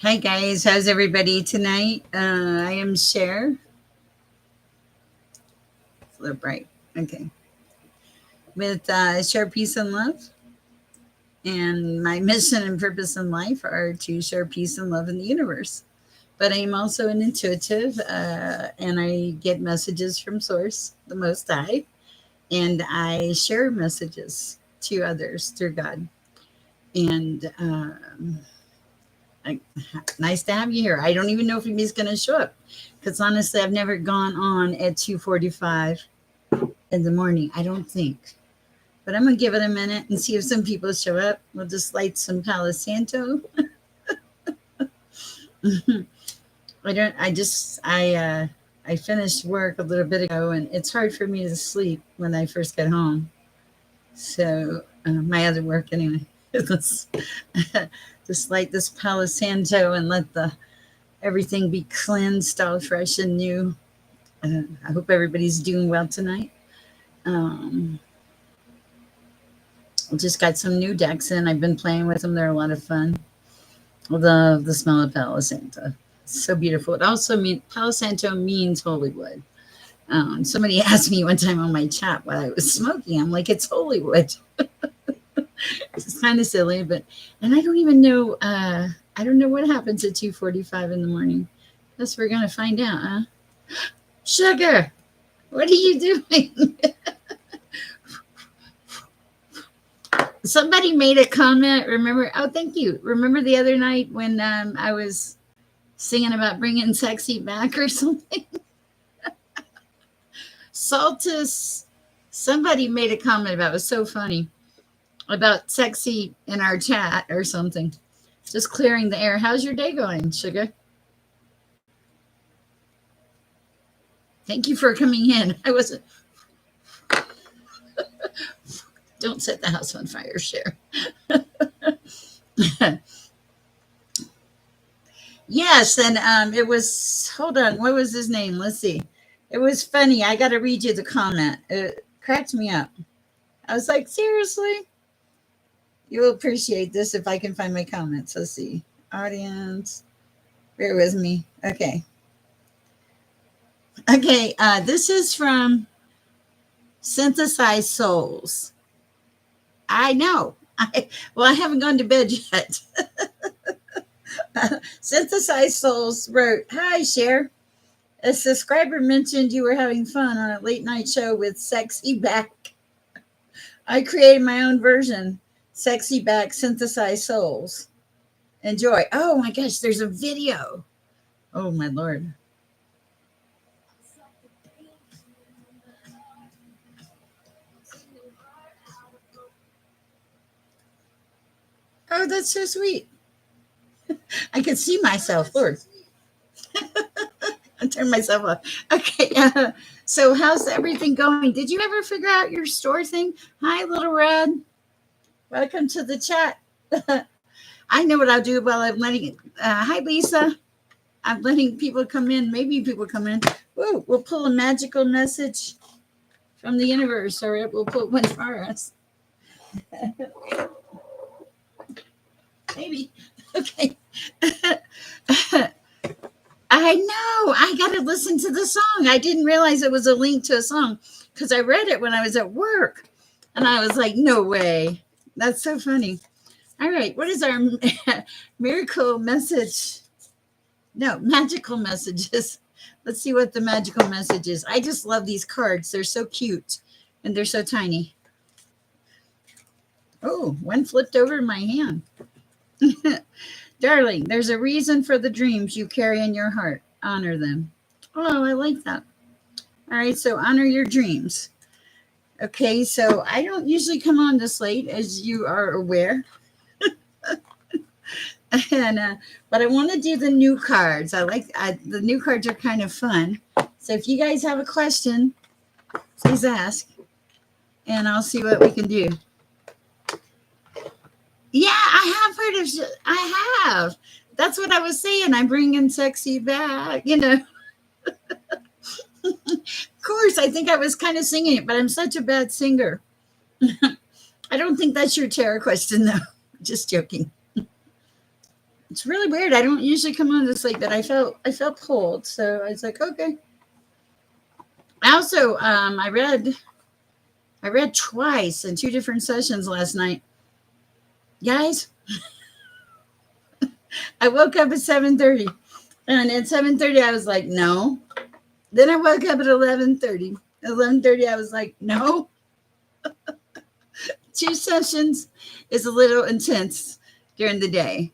Hi guys, how's everybody tonight? I am Sher. It's a little bright. Okay. With Share Peace and Love. And my mission and purpose in life are to share peace and love in the universe. But I am also an intuitive, and I get messages from Source, the Most High, and I share messages to others through God. And I, nice to have you here. I don't even know if he's going to show up because honestly, I've never gone on at 2:45 in the morning. I don't think, but I'm gonna give it a minute and see if some people show up. We'll just light some Palo Santo. I don't. I just. I finished work a little bit ago, and it's hard for me to sleep when I first get home. So my other work anyway. Let's just light this Palo Santo and let the everything be cleansed, all fresh and new. I hope everybody's doing well tonight. Um, I just got some new decks in. I've been playing with them. They're a lot of fun. I love the smell of Palo Santo. It's so beautiful. It also means Palo Santo means holy wood. Somebody asked me one time on my chat while I was smoking. I'm like, it's holy wood. It's kind of silly, but and I don't even know. I don't know what happens at 2:45 in the morning. Guess we're gonna find out, huh? Sugar, what are you doing? Somebody made a comment. Remember? Oh, thank you. Remember the other night when I was singing about bringing sexy back or something? Saltus. Somebody made a comment about it. It was so funny about sexy in our chat or something. Just clearing the air. How's your day going, Sugar? Thank you for coming in. I wasn't. Don't set the house on fire, Cher. Yes, and it was. Hold on, what was his name? Let's see. It was funny. I got to read you the comment. It cracked me up. I was like, seriously? You'll appreciate this if I can find my comments. Let's see. Audience. Bear with me. Okay. Okay. This is from Synthesized Souls. I know. I haven't gone to bed yet. Synthesized Souls wrote, "Hi, Cher. A subscriber mentioned you were having fun on a late night show with Sexy Back. I created my own version, Sexy Back Synthesized Souls. Enjoy." Oh my gosh, there's a video. Oh my Lord. Oh, that's so sweet. I can see myself, Lord. I turned myself off. Okay. So, how's everything going? Did you ever figure out your store thing? Hi, Little Red. Welcome to the chat. I know what I'll do while I'm letting. Hi, Lisa. I'm letting people come in. Maybe people come in. Ooh, we'll pull a magical message from the universe, or we'll pull one for us. Maybe. Okay. I know. I got to listen to the song. I didn't realize it was a link to a song because I read it when I was at work. And I was like, no way. That's so funny. All right. What is our miracle message? No, magical messages. Let's see what the magical message is. I just love these cards. They're so cute and they're so tiny. Oh, one flipped over in my hand. Darling, there's a reason for the dreams you carry in your heart. Honor them. Oh, I like that. All right, so honor your dreams. Okay, so I don't usually come on this late, as you are aware. And but I want to do the new cards. The new cards are kind of fun. So if you guys have a question, please ask, and I'll see what we can do. Yeah, I have heard of. I have. That's what I was saying. I'm bringing sexy back. Of course, I think I was kind of singing it, but I'm such a bad singer. I don't think that's your tarot question, though. Just joking. It's really weird. I don't usually come on this late, but I felt pulled, so I was like, okay. I also I read twice in two different sessions last night. Guys, I woke up at 7:30. And at 7:30 I was like, no. Then I woke up at 11:30. 11:30 I was like, no. Two sessions is a little intense during the day.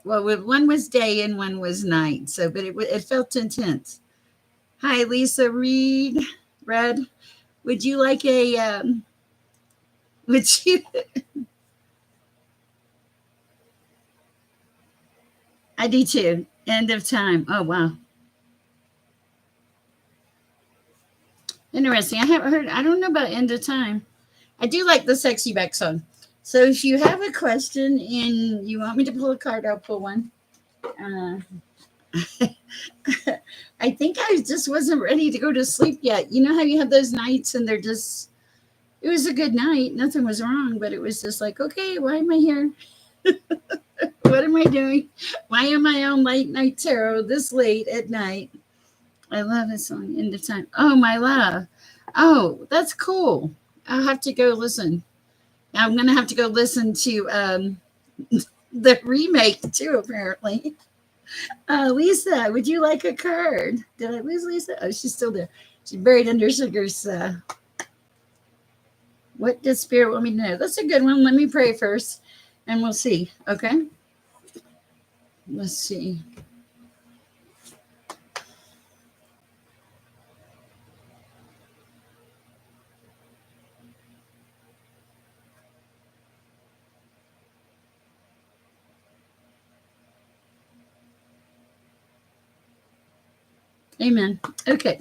Well, one was day and one was night. So, but it felt intense. Hi, Lisa Reed. Red, would you like a, would you, I do too. End of time. Oh, wow. Interesting. I haven't heard, I don't know about end of time. I do like the sexy back song. So if you have a question and you want me to pull a card, I'll pull one. Uh, I think I just wasn't ready to go to sleep yet. You know how you have those nights and they're just, it was a good night. Nothing was wrong, but it was just like, okay, why am I here? What am I doing? Why am I on late night tarot this late at night? I love this song, End of Time. Oh, my love. Oh, that's cool. I'll have to go listen. I'm going to have to go listen to the remake too, apparently. Lisa, would you like a card? Did I lose Lisa? Oh, she's still there. She's buried under Sugar's. What does Spirit want me to know? That's a good one. Let me pray first and we'll see. Okay. Let's see. Amen. Okay.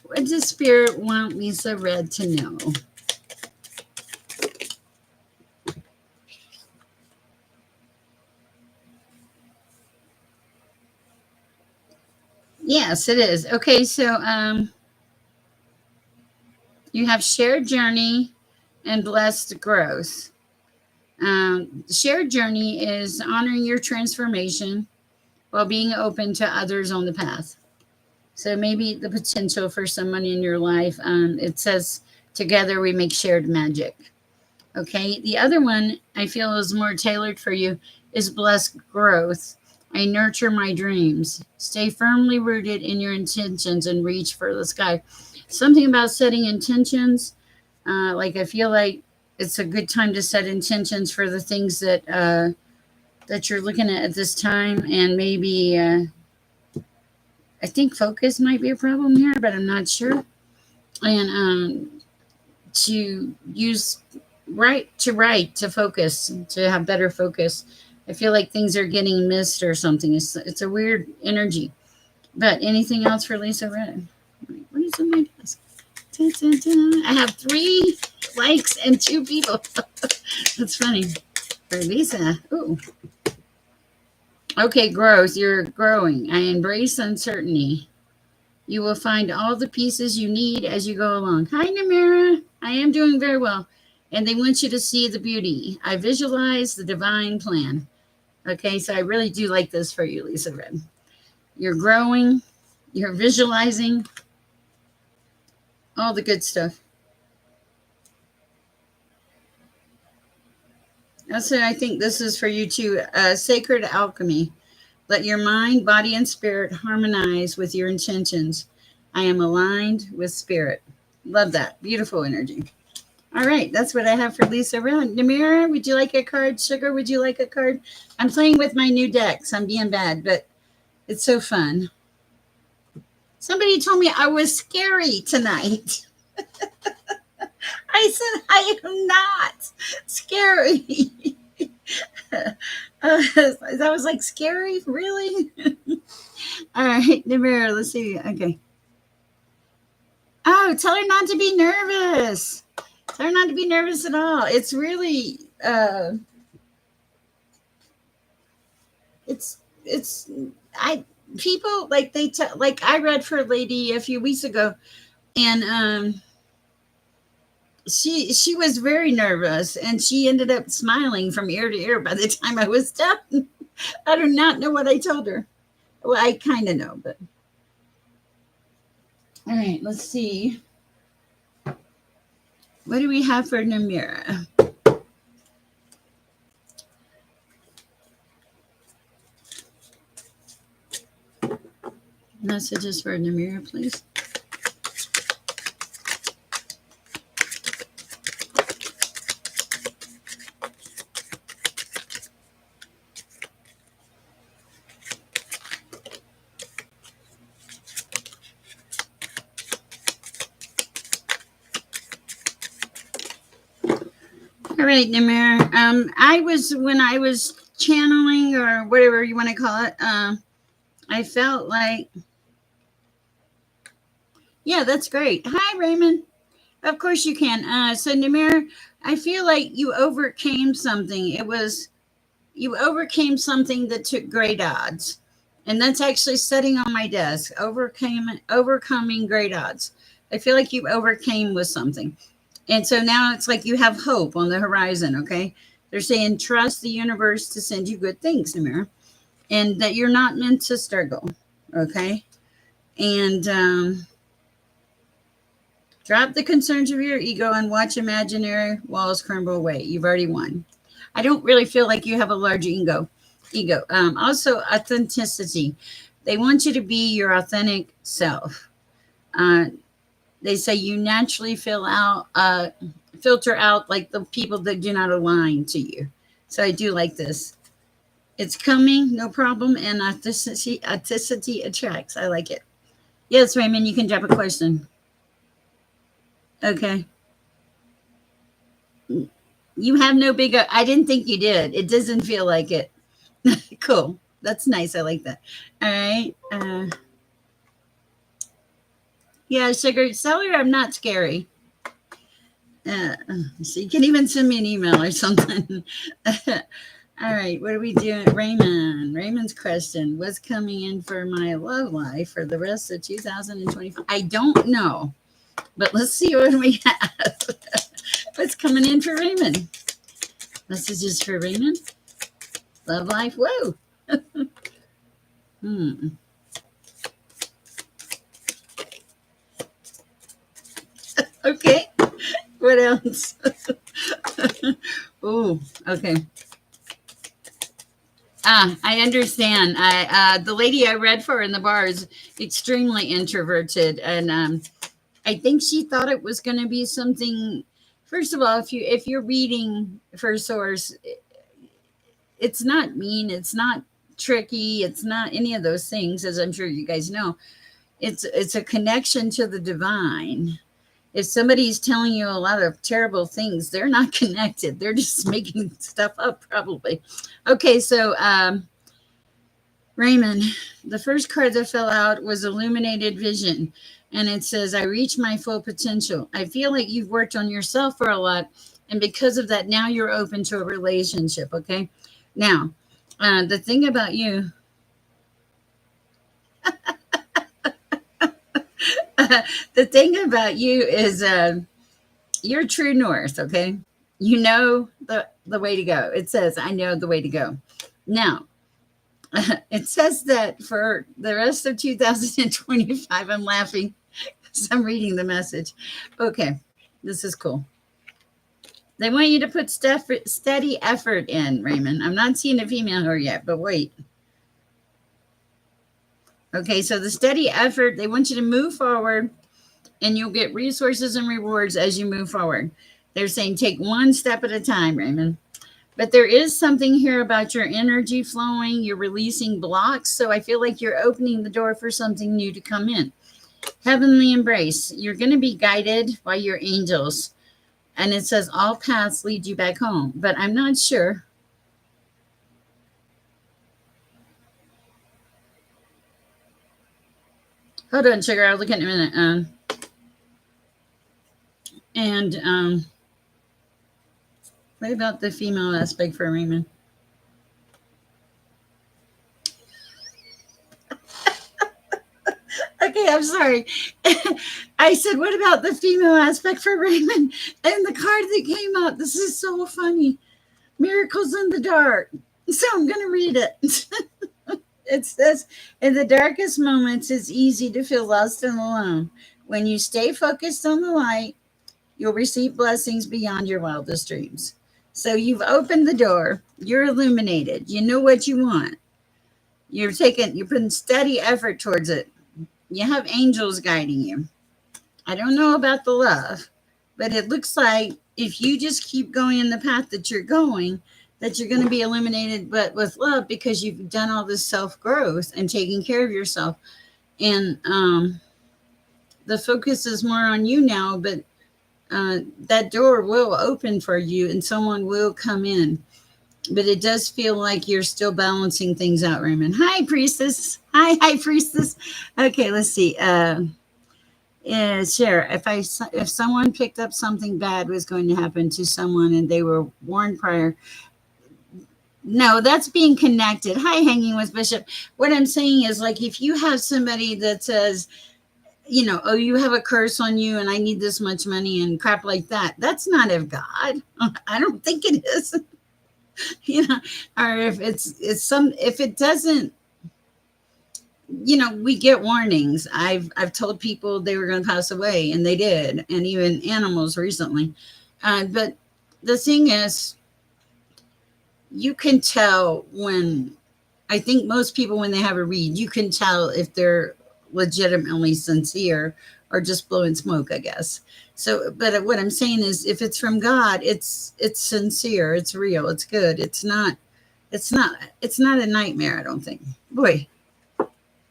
What does Spirit want Lisa Red to know? Yes, it is. Okay, so you have shared journey and blessed growth. Shared journey is honoring your transformation while being open to others on the path. So maybe the potential for someone in your life. It says, together we make shared magic. Okay. The other one I feel is more tailored for you is blessed growth. I nurture my dreams. Stay firmly rooted in your intentions and reach for the sky. Something about setting intentions. Like I feel like it's a good time to set intentions for the things that you're looking at this time, and maybe I think focus might be a problem here, but I'm not sure. And to use write to focus, to have better focus. I feel like things are getting missed or something. It's a weird energy. But anything else for Lisa Red? What is in my desk? Dun, dun, dun. I have 3 likes and 2 people. That's funny. For Lisa. Ooh. Okay, growth. You're growing. I embrace uncertainty. You will find all the pieces you need as you go along. Hi, Namira. I am doing very well. And they want you to see the beauty. I visualize the divine plan. Okay, so I really do like this for you, Lisa Red. You're growing. You're visualizing all the good stuff. Also, I think this is for you too. Sacred alchemy. Let your mind, body, and spirit harmonize with your intentions. I am aligned with spirit. Love that. Beautiful energy. All right, that's what I have for Lisa Red. Namira, would you like a card? Sugar, would you like a card? I'm playing with my new decks. I'm being bad, but it's so fun. Somebody told me I was scary tonight. I said I am not scary. That was like scary, really. All right, Namira, let's see. Okay. Oh, tell her not to be nervous. Tell her not to be nervous at all. It's really, it's I people like like I read for a lady a few weeks ago, and She was very nervous, and she ended up smiling from ear to ear by the time I was done. I do not know what I told her. Well, I kind of know, but all right. Let's see. What do we have for Namira? Messages for Namira, please. All right, Namir. When I was channeling or whatever you want to call it, I felt like, yeah, that's great. Hi, Raymond. Of course you can. So Namir, I feel like you overcame something. You overcame something that took great odds, and that's actually sitting on my desk. Overcoming great odds. I feel like you overcame with something. And so now it's like you have hope on the horizon, okay? They're saying trust the universe to send you good things, Samira, and that you're not meant to struggle, okay? And drop the concerns of your ego and watch imaginary walls crumble away. You've already won. I don't really feel like you have a large ego. Also, authenticity. They want you to be your authentic self. Uh, they say you naturally filter out like the people that do not align to you. So I do like this. It's coming, no problem, and authenticity attracts. I like it. Yes, Raymond, you can drop a question. Okay. You have no big. I didn't think you did. It doesn't feel like it. Cool. That's nice. I like that. All right. Yeah, sugar seller. I'm not scary. So you can even send me an email or something. All right, what are we doing? Raymond's question. What's coming in for my love life for the rest of 2025? I don't know, but let's see what we have. What's coming in for Raymond? Messages for Raymond. Love life. Whoa. Hmm. Okay. What else? Oh, okay. I understand. The lady I read for in the bar is extremely introverted, and I think she thought it was going to be something. First of all, if you're reading for a source, it's not mean, it's not tricky, it's not any of those things, as I'm sure you guys know. It's a connection to the divine. If somebody's telling you a lot of terrible things, they're not connected. They're just making stuff up, probably. Okay, so Raymond, the first card that fell out was Illuminated Vision. And it says, I reach my full potential. I feel like you've worked on yourself for a lot. And because of that, now you're open to a relationship. Okay. Now, the thing about you, the thing about you is you're true north. Okay. You know the way to go. It says, I know the way to go. Now, it says that for the rest of 2025, I'm laughing because I'm reading the message. Okay, this is cool. They want you to put steady effort in, Raymond. I'm not seeing a female here yet, but wait. Okay, so the steady effort, they want you to move forward and you'll get resources and rewards as you move forward. They're saying take one step at a time, Raymond. But there is something here about your energy flowing, you're releasing blocks. So I feel like you're opening the door for something new to come in. Heavenly embrace. You're going to be guided by your angels. And it says all paths lead you back home. But I'm not sure. Hold on, sugar. I'll look at it in a minute. And what about the female aspect for Raymond? Okay, I'm sorry. I said, what about the female aspect for Raymond? And the card that came out, this is so funny. Miracles in the dark. So I'm going to read it. It says, in the darkest moments, it's easy to feel lost and alone. When you stay focused on the light, you'll receive blessings beyond your wildest dreams. So you've opened the door, you're illuminated, you know what you want. You're putting steady effort towards it. You have angels guiding you. I don't know about the love, but it looks like if you just keep going in the path that you're going, that you're going to be eliminated, but with love because you've done all this self growth and taking care of yourself. And the focus is more on you now, but that door will open for you and someone will come in. But it does feel like you're still balancing things out, Raymond. Hi, priestess. Hi, priestess. Okay, let's see. Yeah, Sher. If someone picked up something bad was going to happen to someone and they were warned prior, no, that's being connected. Hi, hanging with Bishop. What I'm saying is, like, if you have somebody that says, oh, you have a curse on you and I need this much money and crap like that, that's not of God. I don't think it is. Or if it doesn't, we get warnings. I've told people they were going to pass away and they did, and even animals recently. But the thing is, you can tell when, I think most people, when they have a read, you can tell if they're legitimately sincere or just blowing smoke, I guess. So, but what I'm saying is, if it's from God, it's sincere, it's real, it's good. It's not a nightmare, I don't think. Boy,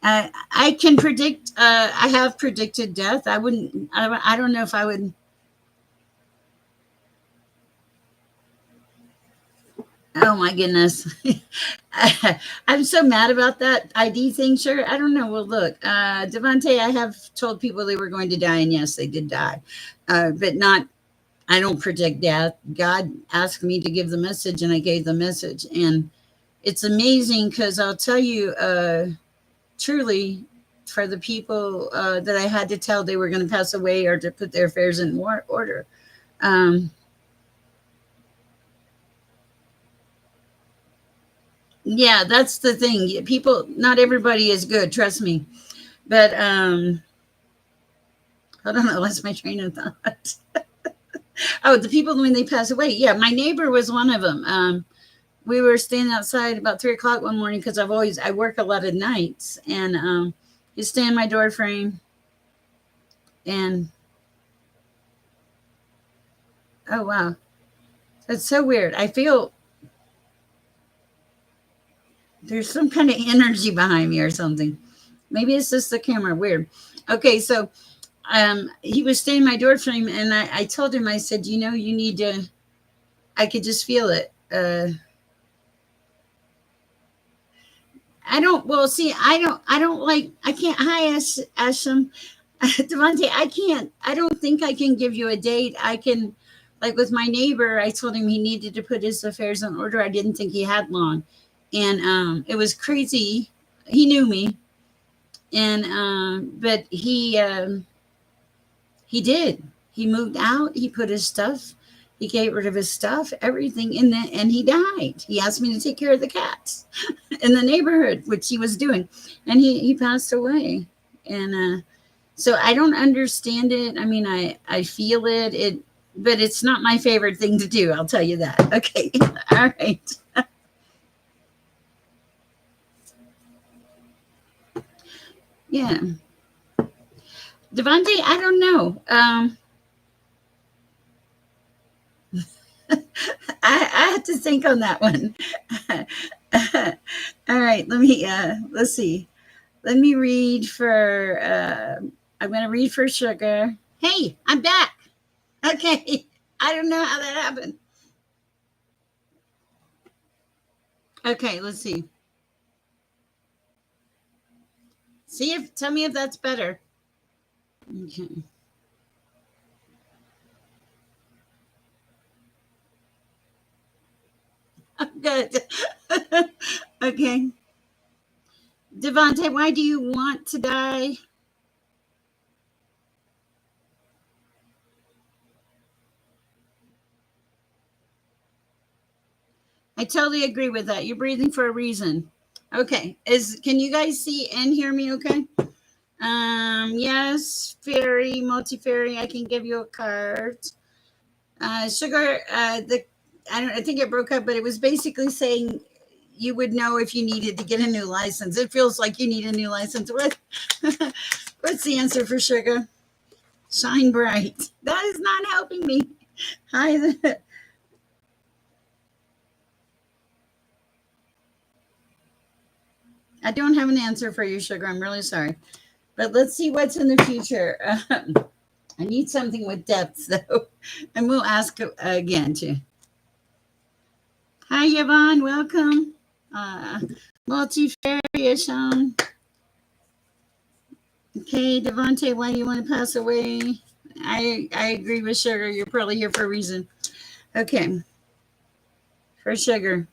I can predict. I have predicted death. I wouldn't. I don't know if I would. Oh my goodness. I'm so mad about that ID thing. Sure. I don't know. Well, look, Devante, I have told people they were going to die, and yes, they did die, but not. I don't predict death. God asked me to give the message, and I gave the message, and it's amazing because I'll tell you, truly, for the people that I had to tell they were going to pass away or to put their affairs in order. Um, yeah, that's the thing. People, not everybody is good, trust me. But hold on, I lost my train of thought. Oh, the people when they pass away. Yeah, my neighbor was one of them. We were standing outside about 3 o'clock one morning because I work a lot of nights, and he's standing in my door frame, and oh wow, that's so weird. I feel there's some kind of energy behind me or something. Maybe it's just the camera. Weird. Okay, so he was staying in my door frame, and I told him, I said, you need to. I could just feel it. I don't. Well, see, I don't. I don't like. I can't. Hi, Asham, Devante. I can't. I don't think I can give you a date. I can. Like with my neighbor, I told him he needed to put his affairs in order. I didn't think he had long, and it was crazy. He knew me, and but he did. He moved out. He put his stuff. He gave rid of his stuff, everything in that, and he died. He asked me to take care of the cats in the neighborhood, which he was doing, and he passed away. And so I don't understand it. I mean, I feel it, but it's not my favorite thing to do. I'll tell you that. Okay, all right. Yeah, Devante, I don't know. I have to think on that one. All right, let's see. Let me read for I'm going to read for Sugar. Hey, I'm back. Okay. I don't know how that happened. Okay, let's see. Tell me if that's better. Okay. Good. Okay. Devante, why do you want to die? I totally agree with that. You're breathing for a reason. Okay. Can you guys see and hear me okay? Yes, fairy, multi-fairy, I can give you a card. Sugar, I think it broke up, but it was basically saying you would know if you needed to get a new license. It feels like you need a new license. What's the answer for sugar? Shine bright. That is not helping me. Hi. I don't have an answer for you, sugar. I'm really sorry. But let's see what's in the future. I need something with depth, though. And we'll ask again, too. Hi, Yvonne. Welcome. Multifariation. Okay, Devontae, why do you want to pass away? I agree with Sugar. You're probably here for a reason. Okay. For Sugar.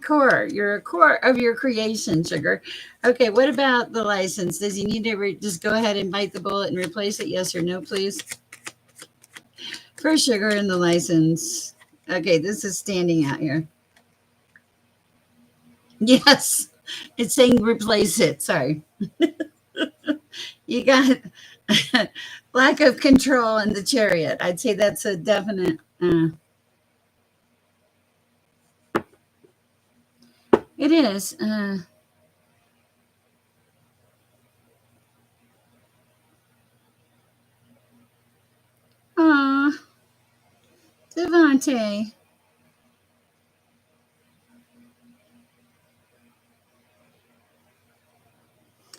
Core. You're a core of your creation, Sugar. Okay, what about the license? Does he need to just go ahead and bite the bullet and replace it? Yes or no, please? For Sugar and the license. Okay, this is standing out here. Yes, it's saying replace it. Sorry. You got lack of control in the chariot. I'd say that's a definite. It is. Aw, Devante.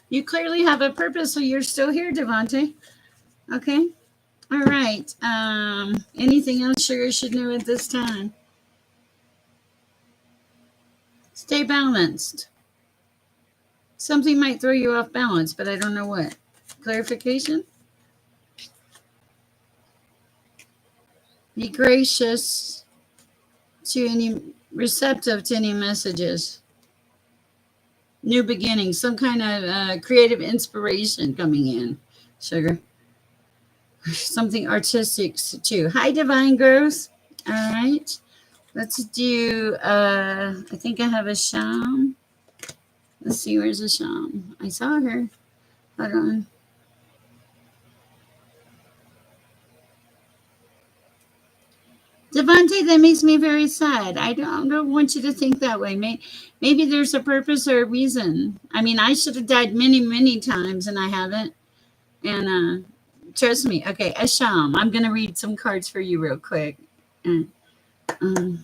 You clearly have a purpose, so you're still here, Devante. Okay. All right. Anything else Sugar should know at this time? Stay balanced. Something might throw you off balance, but I don't know what. Clarification? Be gracious to any, receptive to any messages. New beginnings, some kind of creative inspiration coming in, Sugar. Something artistic too. Hi, Divine Girls. All right. Let's do, I think I have a Sham. Let's see, where's a Sham? I saw her. Hold on. Devante, that makes me very sad. I don't want you to think that way. Maybe there's a purpose or a reason. I mean, I should have died many, many times, and I haven't. And trust me. Okay, Asham, I'm going to read some cards for you real quick. Um,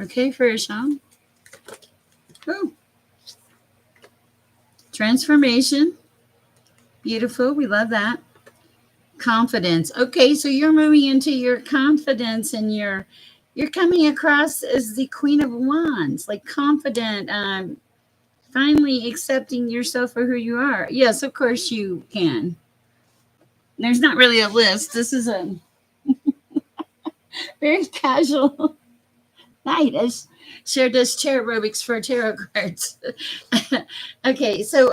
okay, for Asham. Oh, transformation. Beautiful. We love that. Confidence. Okay, so you're moving into your confidence, and you're coming across as the Queen of Wands, like confident, finally accepting yourself for who you are. Yes, of course you can. There's not really a list. This is a very casual night as Cher does chair aerobics for tarot cards. Okay, so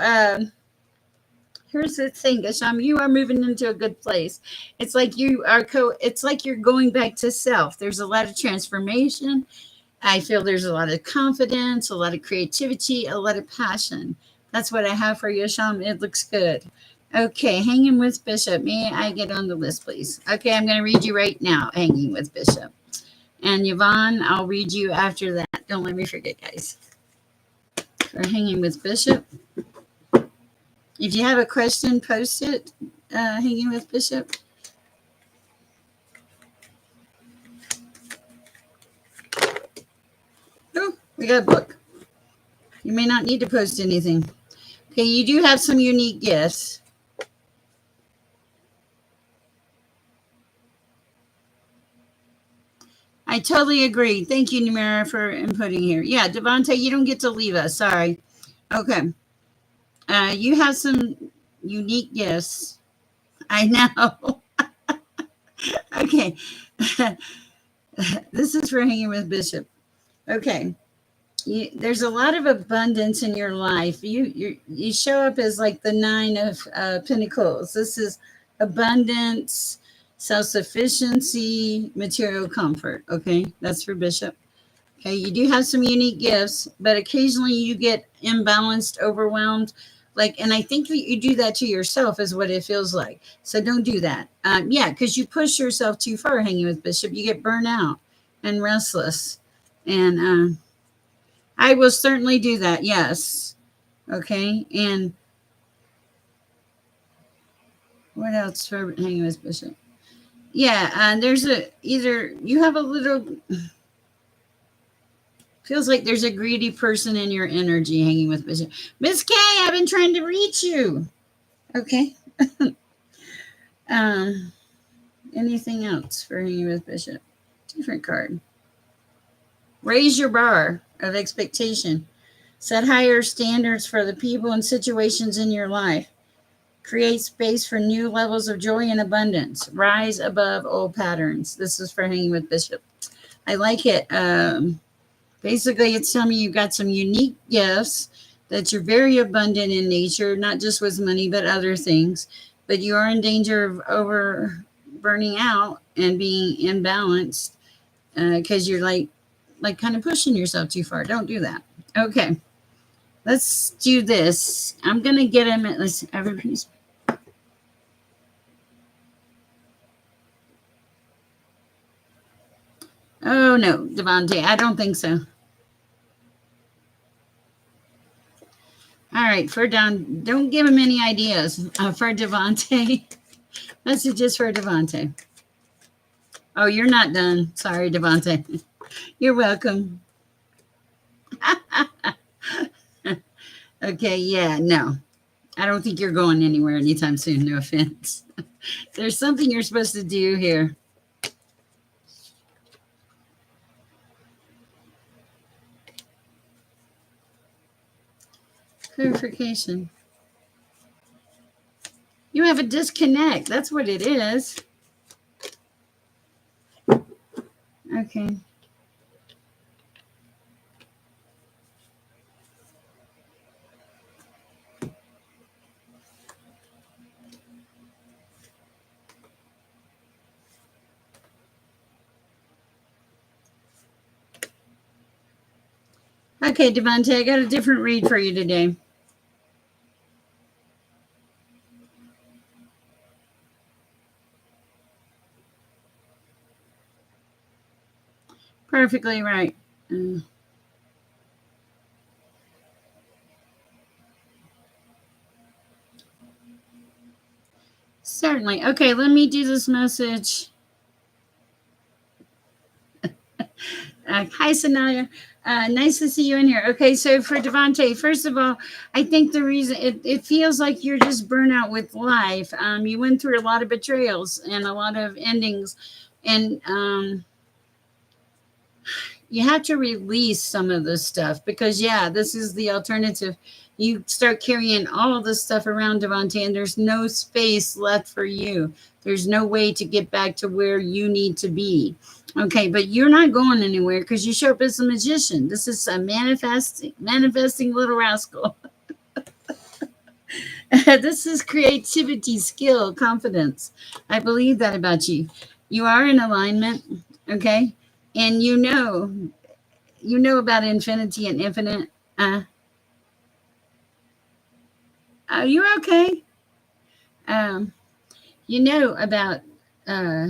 here's the thing, Asham, you are moving into a good place. It's like it's like you're going back to self. There's a lot of transformation. I feel there's a lot of confidence, a lot of creativity, a lot of passion. That's what I have for you, Asham. It looks good. Okay, hanging with Bishop. May I get on the list, please? Okay, I'm going to read you right now, hanging with Bishop. And Yvonne, I'll read you after that. Don't let me forget, guys. For hanging with Bishop. If you have a question, post it. Hanging with Bishop. Oh, we got a book. You may not need to post anything. Okay, you do have some unique gifts. I totally agree. Thank you, Numera, for inputting here. Yeah, Devante, you don't get to leave us. Sorry. Okay. You have some unique gifts. I know. Okay. This is for hanging with Bishop. Okay. There's a lot of abundance in your life. You show up as like the 9 of Pentacles. This is abundance, self-sufficiency, material comfort. Okay, that's for Bishop. Okay, you do have some unique gifts, but occasionally you get imbalanced, overwhelmed. Like, and I think that you do that to yourself, is what it feels like. So don't do that. Yeah, because you push yourself too far hanging with Bishop. You get burnt out and restless. And I will certainly do that. Yes. Okay. And what else for hanging with Bishop? Yeah. There's either you have a little, feels like there's a greedy person in your energy hanging with Bishop. Miss K, I've been trying to reach you. Okay. um, Anything else for hanging with Bishop? Different card. Raise your bar of expectation. Set higher standards for the people and situations in your life. Create space for new levels of joy and abundance. Rise above old patterns. This is for hanging with Bishop. I like it. Basically, it's telling me you've got some unique gifts, that you're very abundant in nature, not just with money, but other things. But you are in danger of over burning out and being imbalanced because you're like kind of pushing yourself too far. Don't do that. Okay, let's do this. I'm gonna get him. Let's everybody's. Oh no, Devontae, I don't think so. All right, for Don, don't give him any ideas. For Devontae, messages for Devontae. Oh, you're not done. Sorry, Devontae. You're welcome. Okay, yeah, no. I don't think you're going anywhere anytime soon. No offense. There's something you're supposed to do here. Clarification. You have a disconnect. That's what it is. Okay. Okay, Devontae, I got a different read for you today. Perfectly right. Certainly. Okay, let me do this message. Hi, Sanaya. Nice to see you in here. Okay, so for Devontae, first of all, I think the reason it feels like you're just burnout with life. You went through a lot of betrayals and a lot of endings, and you have to release some of this stuff because, yeah, this is the alternative. You start carrying all of this stuff around, Devontae, and there's no space left for you. There's no way to get back to where you need to be. Okay, but you're not going anywhere because you show up as a magician. This is a manifesting little rascal. This is creativity, skill, confidence. I believe that about you. You are in alignment, okay? And you know about infinity and infinite. Uh, you're okay. Um, you know about uh,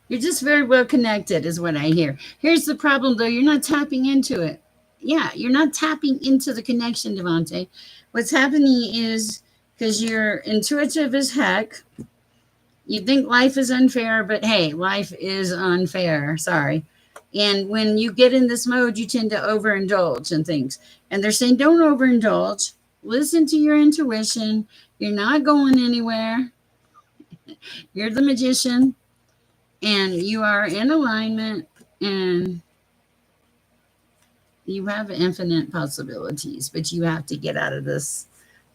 you're just very well connected, is what I hear. Here's the problem, though. You're not tapping into it. Yeah, you're not tapping into the connection, Devontae. What's happening is because you're intuitive as heck. You think life is unfair, but hey, life is unfair. Sorry. And when you get in this mode, you tend to overindulge in things. And they're saying, don't overindulge. Listen to your intuition. You're not going anywhere. You're the magician and you are in alignment and you have infinite possibilities, but you have to get out of this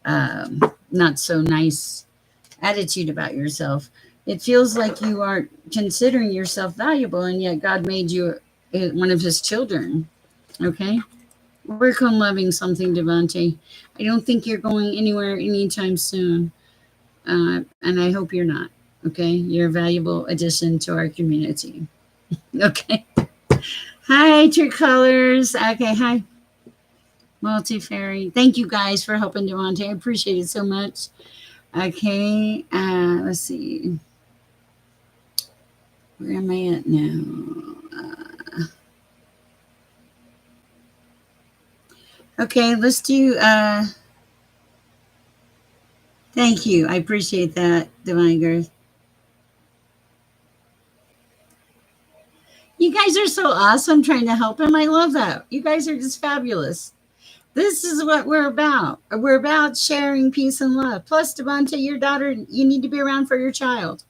not so nice attitude about yourself. It feels like you aren't considering yourself valuable, and yet God made you one of his children. Okay? Work on loving something, Devante. I don't think you're going anywhere anytime soon. And I hope you're not. Okay? You're a valuable addition to our community. Okay. Hi, True Colors. Okay, hi, Multi Fairy. Thank you guys for helping Devontae. I appreciate it so much. Okay, let's see. Where am I at now? Okay, let's do. Thank you. I appreciate that, Divine Girth. You guys are so awesome trying to help him. I love that. You guys are just fabulous. This is what we're about. We're about sharing peace and love. Plus, Devontae, your daughter, you need to be around for your child.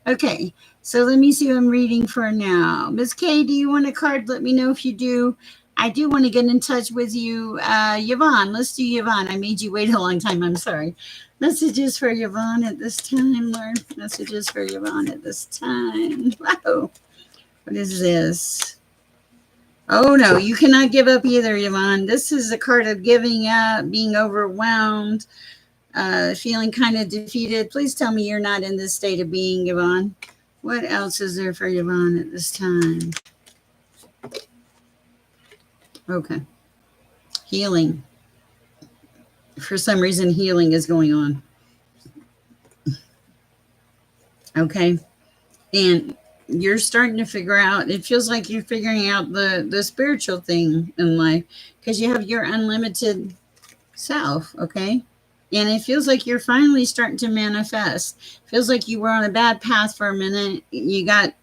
Okay, so let me see who I'm reading for now. Miss K, do you want a card? Let me know if you do. I do want to get in touch with you. Yvonne, let's do Yvonne. I made you wait a long time. I'm sorry. Messages for Yvonne at this time, Lord. Messages for Yvonne at this time. Wow. What is this? Oh, no, you cannot give up either, Yvonne. This is a card of giving up, being overwhelmed, feeling kind of defeated. Please tell me you're not in this state of being, Yvonne. What else is there for Yvonne at this time? Okay. Healing. For some reason, healing is going on. Okay. And you're starting to figure out, it feels like you're figuring out the spiritual thing in life because you have your unlimited self. Okay. And it feels like you're finally starting to manifest. Feels like you were on a bad path for a minute. You got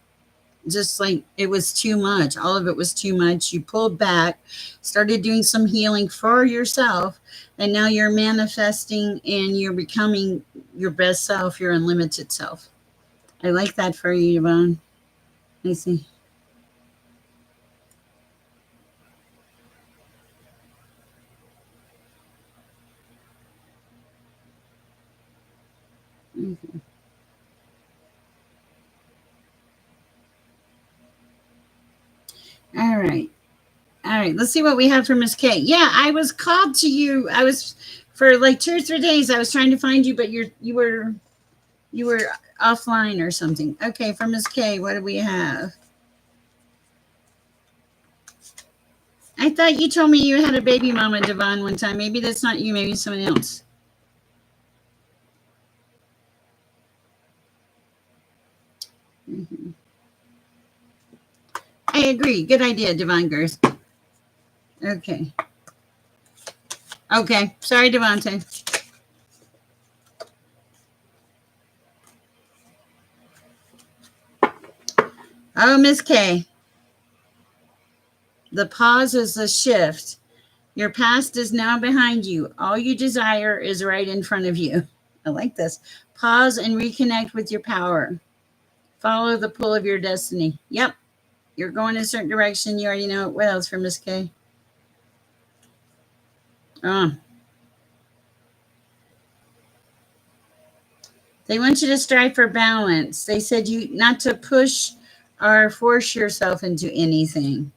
just like it was too much. All of it was too much. You pulled back, started doing some healing for yourself, and now you're manifesting and you're becoming your best self, your unlimited self. I like that for you, Yvonne. I see. Okay. All right. All right. Let's see what we have for Miss K. Yeah, I was called to you. I was for like 2 or 3 days. I was trying to find you, but you were offline or something. Okay, for Miss K, what do we have? I thought you told me you had a baby mama, Devon, one time. Maybe that's not you. Maybe someone else. Mm-hmm. I agree. Good idea, Devon Girth. Okay. Okay. Sorry, Devontae. Oh, Miss K. The pause is a shift. Your past is now behind you. All you desire is right in front of you. I like this. Pause and reconnect with your power. Follow the pull of your destiny. Yep. You're going in a certain direction. You already know it. What else for Miss K? Oh, they want you to strive for balance. They said you not to push or force yourself into anything.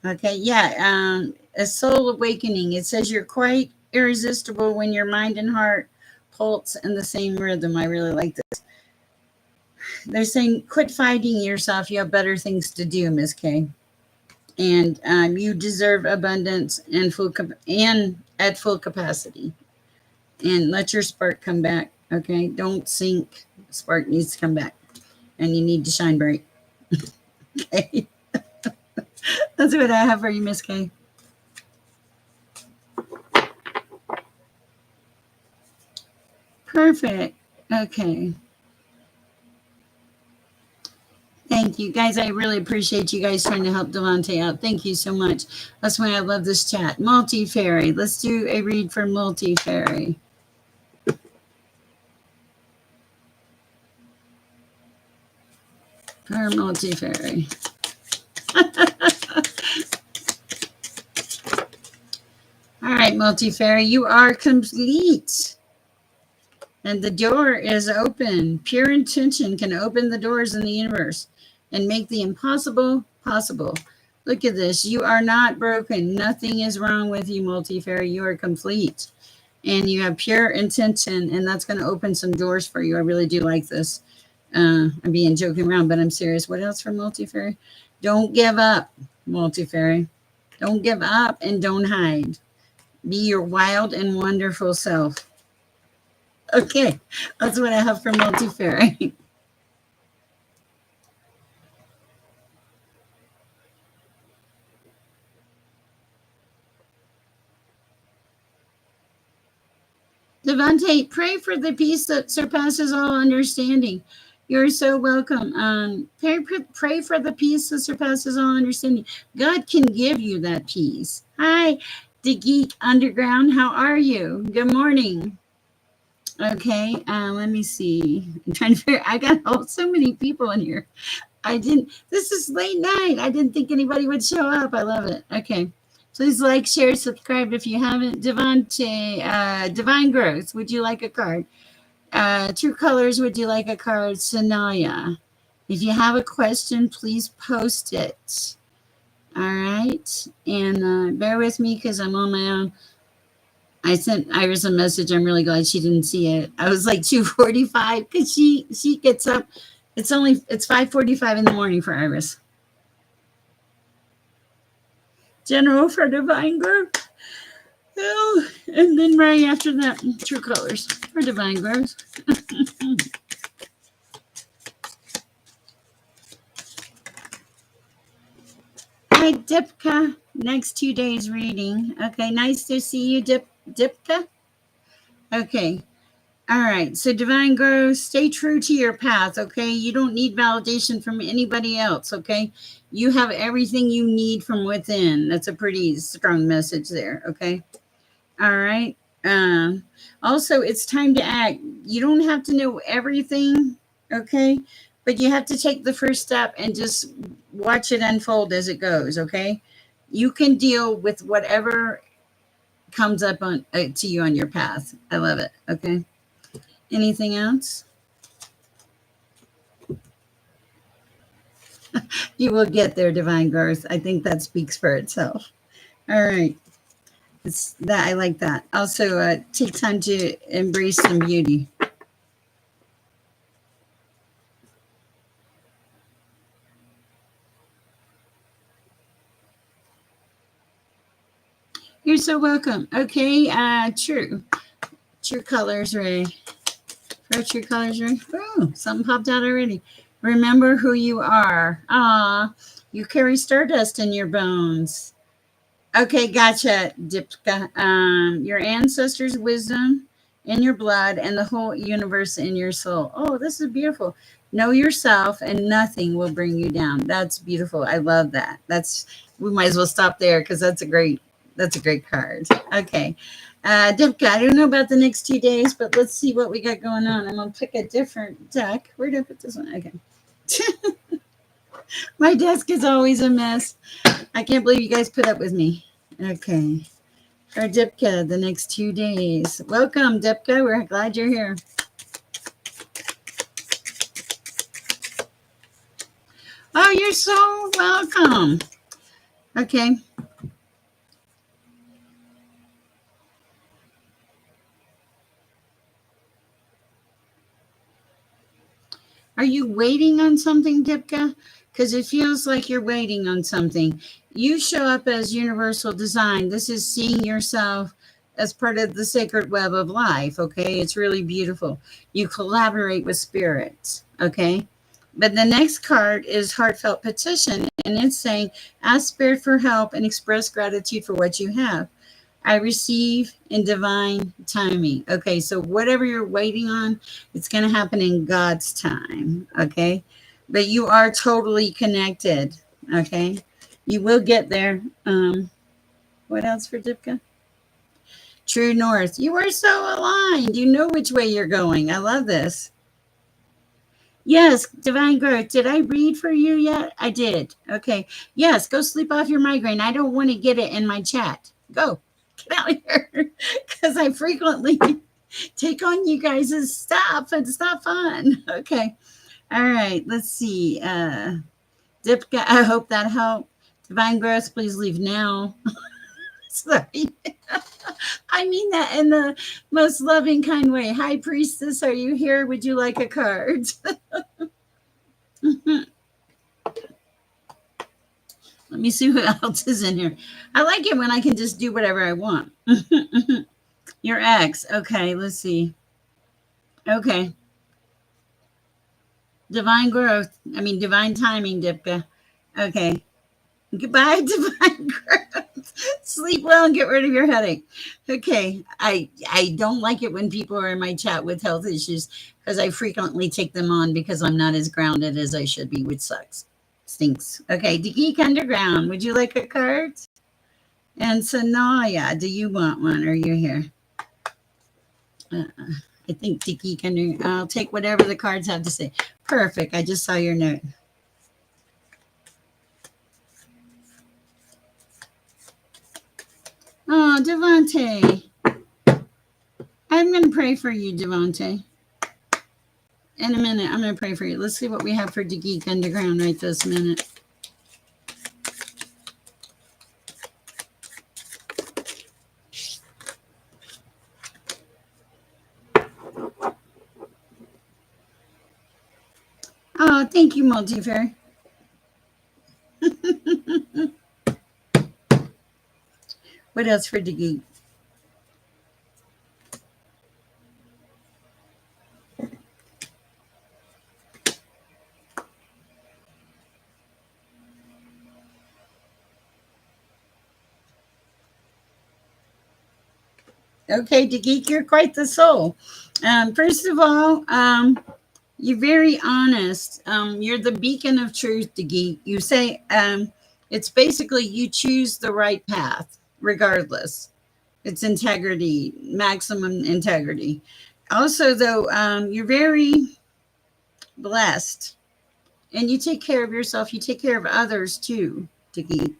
Okay, yeah. A soul awakening. It says you're quite irresistible when your mind and heart pulse in the same rhythm. I really like this. They're saying quit fighting yourself. You have better things to do, Miss K. And you deserve abundance and and at full capacity. And let your spark come back. Okay, don't sink. Spark needs to come back, and you need to shine bright. Okay, that's what I have for you, Miss K. Perfect. Okay. Thank you guys. I really appreciate you guys trying to help Devontae out. Thank you so much. That's why I love this chat. Multi Fairy. Let's do a read for Multi Fairy. For Multi Fairy. All right, Multi Fairy, you are complete. And the door is open. Pure intention can open the doors in the universe and make the impossible possible. Look at this. You are not broken. Nothing is wrong with you, Multi Fairy. You are complete. And you have pure intention, and that's going to open some doors for you. I really do like this. I'm being joking around, but I'm serious. What else for Multi Fairy? Don't give up, multifairy. Don't give up and don't hide. Be your wild and wonderful self. Okay, that's what I have for multifairy. Devante, pray for the peace that surpasses all understanding. You're so welcome. Pray for the peace that surpasses all understanding. God can give you that peace. Hi, the Geek Underground. How are you? Good morning. Okay, let me see. I'm trying to figure. I got so many people in here. I didn't. This is late night. I didn't think anybody would show up. I love it. Okay. Please like, share, subscribe if you haven't. Devante, Divine Growth, would you like a card? True Colors, would you like a card? Sanaya, if you have a question, please post it. All right. And bear with me because I'm on my own. I sent Iris a message. I'm really glad she didn't see it. I was like 2:45 because she gets up. It's 5:45 in the morning for Iris. General for Divine Growth. Oh, and then right after that, True Colors for Divine Growth. Hi, Dipka. Next 2 days reading. Okay, nice to see you, Dipka. Okay. All right. So, Divine Growth, stay true to your path. Okay. You don't need validation from anybody else. Okay. You have everything you need from within. That's a pretty strong message there. Okay. All right. Also, it's time to act. You don't have to know everything, okay? But you have to take the first step and just watch it unfold as it goes, okay? You can deal with whatever comes up on to you on your path. I love it. Okay. Anything else? You will get there, Divine Growth. I think that speaks for itself. All right. It's that I like that. Also, take time to embrace some beauty. You're so welcome. Okay, True Colors, Ray. For True Colors, Ray. Oh, something popped out already. Remember who you are. Ah, you carry stardust in your bones. Okay, gotcha, Dipka. Your ancestors' wisdom in your blood and the whole universe in your soul. Oh, this is beautiful. Know yourself and nothing will bring you down. That's beautiful. I love that. We might as well stop there because that's a great card. Okay. Dipka, I don't know about the next 2 days, but let's see what we got going on. I'm gonna pick a different deck. Where did I put this one? Okay. My desk is always a mess. I can't believe you guys put up with me. Okay. For Dipka, the next 2 days. Welcome, Dipka. We're glad you're here. Oh, you're so welcome. Okay. Are you waiting on something, Dipka? Because it feels like you're waiting on something. You show up as universal design. This is seeing yourself as part of the sacred web of life. Okay. It's really beautiful. You collaborate with spirits. Okay. But the next card is heartfelt petition. And it's saying, ask spirit for help and express gratitude for what you have. I receive in divine timing. Okay, so whatever you're waiting on, it's going to happen in God's time. Okay, but you are totally connected. Okay, you will get there. What else for Dipka? True North. You are so aligned. You know which way you're going. I love this. Yes, Divine Growth. Did I read for you yet? I did. Okay. Yes, go sleep off your migraine. I don't want to get it in my chat. Go. Get out of here. Because I frequently take on you guys' stuff and it's not fun. Okay. All right. Let's see. Dipka, I hope that helped. Divine Growth, please leave now. Sorry. I mean that in the most loving, kind way. High Priestess, are you here? Would you like a card? Would you like a card? Would you like a card? Let me see who else is in here. I like it when I can just do whatever I want. Your ex. Okay, let's see. Okay. Divine growth. I mean, divine timing, Dipka. Okay. Goodbye, divine growth. Sleep well and get rid of your headache. Okay. I don't like it when people are in my chat with health issues because I frequently take them on because I'm not as grounded as I should be, which sucks. Stinks. Okay. The Geek Underground. Would you like a card? And Sanaya, do you want one? Or you're here? Uh, I think Tiki can. I'll take whatever the cards have to say. Perfect. I just saw your note. Oh, Devante. I'm going to pray for you, Devante. In a minute, I'm going to pray for you. Let's see what we have for the Geek Underground right this minute. Oh, thank you, Multifair. What else for the Geek? Okay, the Geek, you're quite the soul. First of all, you're very honest. You're the beacon of truth, the Geek. You say it's basically you choose the right path, regardless. It's integrity, maximum integrity. Also, though, you're very blessed and you take care of yourself. You take care of others too, Tiki.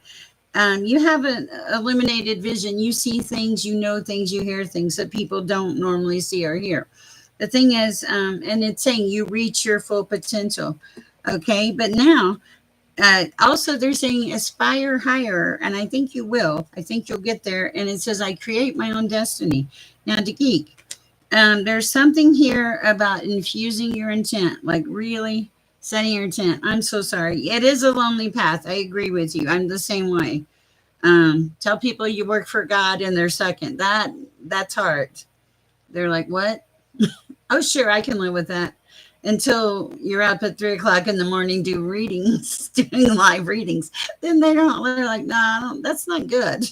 You have an illuminated vision. You see things, you know things, you hear things that people don't normally see or hear. The thing is, and it's saying you reach your full potential. Okay, but now also they're saying aspire higher, and I think you will. I think you'll get there. And it says I create my own destiny. Now, the Geek, there's something here about infusing your intent, like really setting your intent. I'm so sorry. It is a lonely path. I agree with you. I'm the same way. Tell people you work for God and they're second. That's hard. They're like, what? Oh, sure, I can live with that. Until you're up at 3 o'clock in the morning, do readings, doing live readings. Then they don't. They're like, nah, that's not good.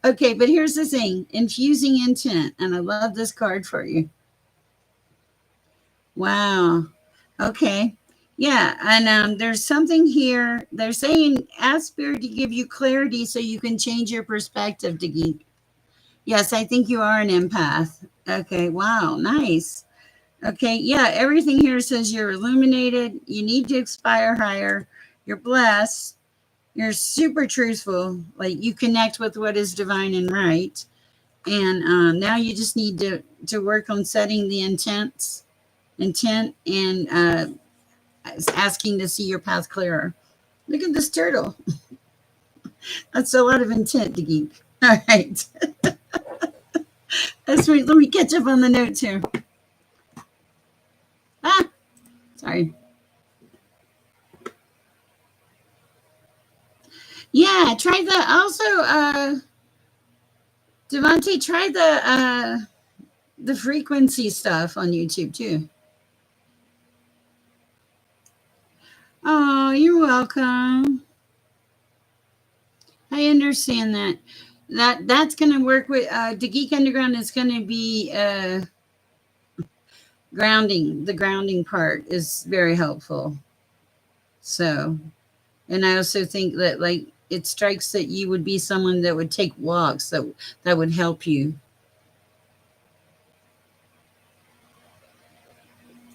Okay, but here's the thing: infusing intent, and I love this card for you. Wow. Okay. Yeah, and there's something here. They're saying ask Spirit to give you clarity so you can change your perspective, to Geek. Yes, I think you are an empath. Okay. Wow. Nice. Okay. Yeah, everything here says you're illuminated. You need to aspire higher. You're blessed. You're super truthful. Like you connect with what is divine and right. And now you just need to work on setting the intent and asking to see your path clearer. Look at this turtle. That's a lot of intent, to Geek. All right. That's right. Let me catch up on the notes here. Ah, sorry. Yeah, try the also Devante, try the frequency stuff on YouTube too. Oh, you're welcome. I understand that. That's gonna work with the Geek Underground is gonna be grounding. The grounding part is very helpful. So, and I also think that like it strikes that you would be someone that would take walks that would help you.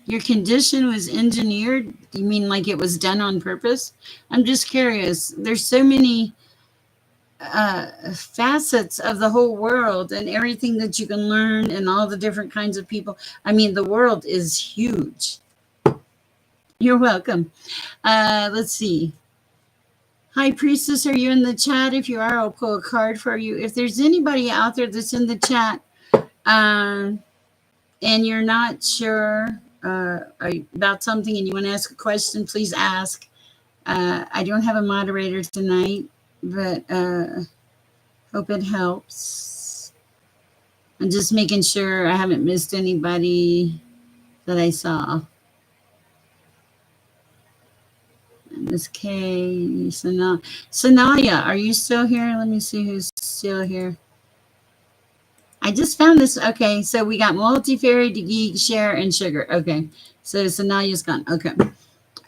Your condition was engineered? You mean like it was done on purpose? I'm just curious. There's so many facets of the whole world and everything that you can learn and all the different kinds of people. I mean, the world is huge. You're welcome. Let's see. Hi, Priestess. Are you in the chat? If you are, I'll pull a card for you. If there's anybody out there that's in the chat and you're not sure about something and you want to ask a question, please ask. I don't have a moderator tonight, but hope it helps. I'm just making sure I haven't missed anybody that I saw. Miss K, Sanaya, are you still here? Let me see who's still here. I just found this. Okay, so we got Multifairy, Geek, Sher, and Sugar. Okay, so Sanaya's gone. Okay,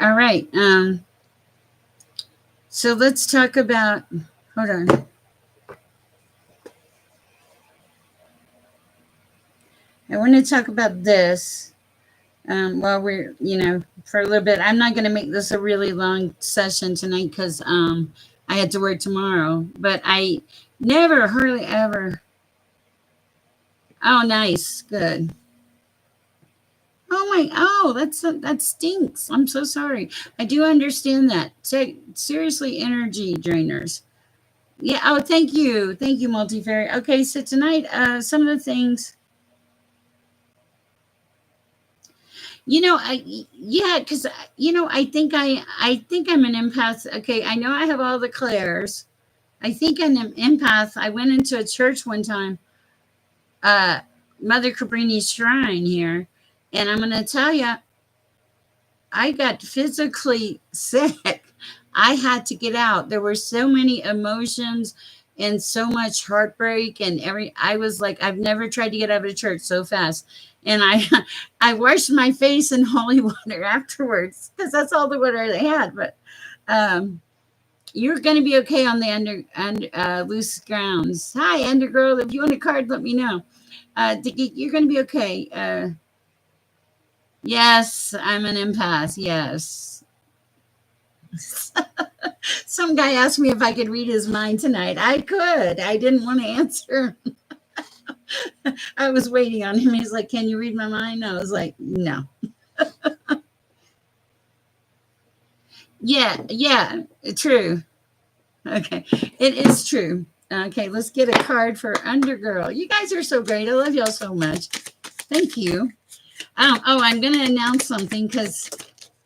all right. So let's talk about. Hold on. I want to talk about this while we're, for a little bit. I'm not going to make this a really long session tonight because I had to work tomorrow. But I never, hardly ever. Oh, nice, good. Oh my! Oh, that stinks. I'm so sorry. I do understand that. Seriously, energy drainers. Yeah. Oh, thank you, Multifairy. Okay, so tonight, some of the things. Yeah, because I think I'm an empath. Okay, I know I have all the clairs. I think I'm an empath. I went into a church one time, uh, Mother Cabrini's shrine here, and I'm gonna tell you, I got physically sick. I had to get out. There were so many emotions and so much heartbreak and I was like, I've never tried to get out of a church so fast. And I I washed my face in holy water afterwards because that's all the water they had. But um you're going to be okay on the loose grounds. Hi, Undergirl. If you want a card, let me know. You're going to be okay. Yes, I'm an empath. Yes. Some guy asked me if I could read his mind tonight. I could. I didn't want to answer. I was waiting on him. He's like, "Can you read my mind?" I was like, "No." Yeah, yeah, true. Okay, it is true. Okay, let's get a card for Undergirl. You guys are so great. I love y'all so much. Thank you. I'm going to announce something because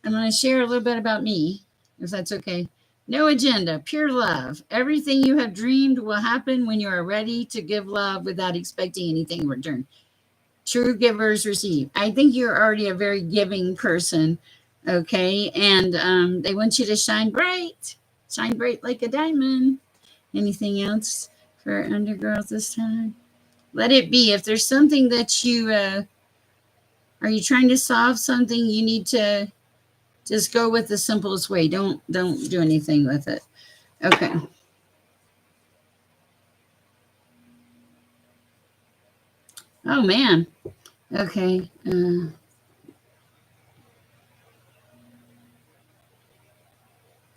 I'm going to share a little bit about me, if that's okay. No agenda, pure love. Everything you have dreamed will happen when you are ready to give love without expecting anything in return. True givers receive. I think you're already a very giving person, okay? And they want you to shine bright like a diamond. Anything else for Undergirl this time? Let it be. If there's something that are you trying to solve something, you need to just go with the simplest way. Don't do anything with it. Okay. Oh man. Okay.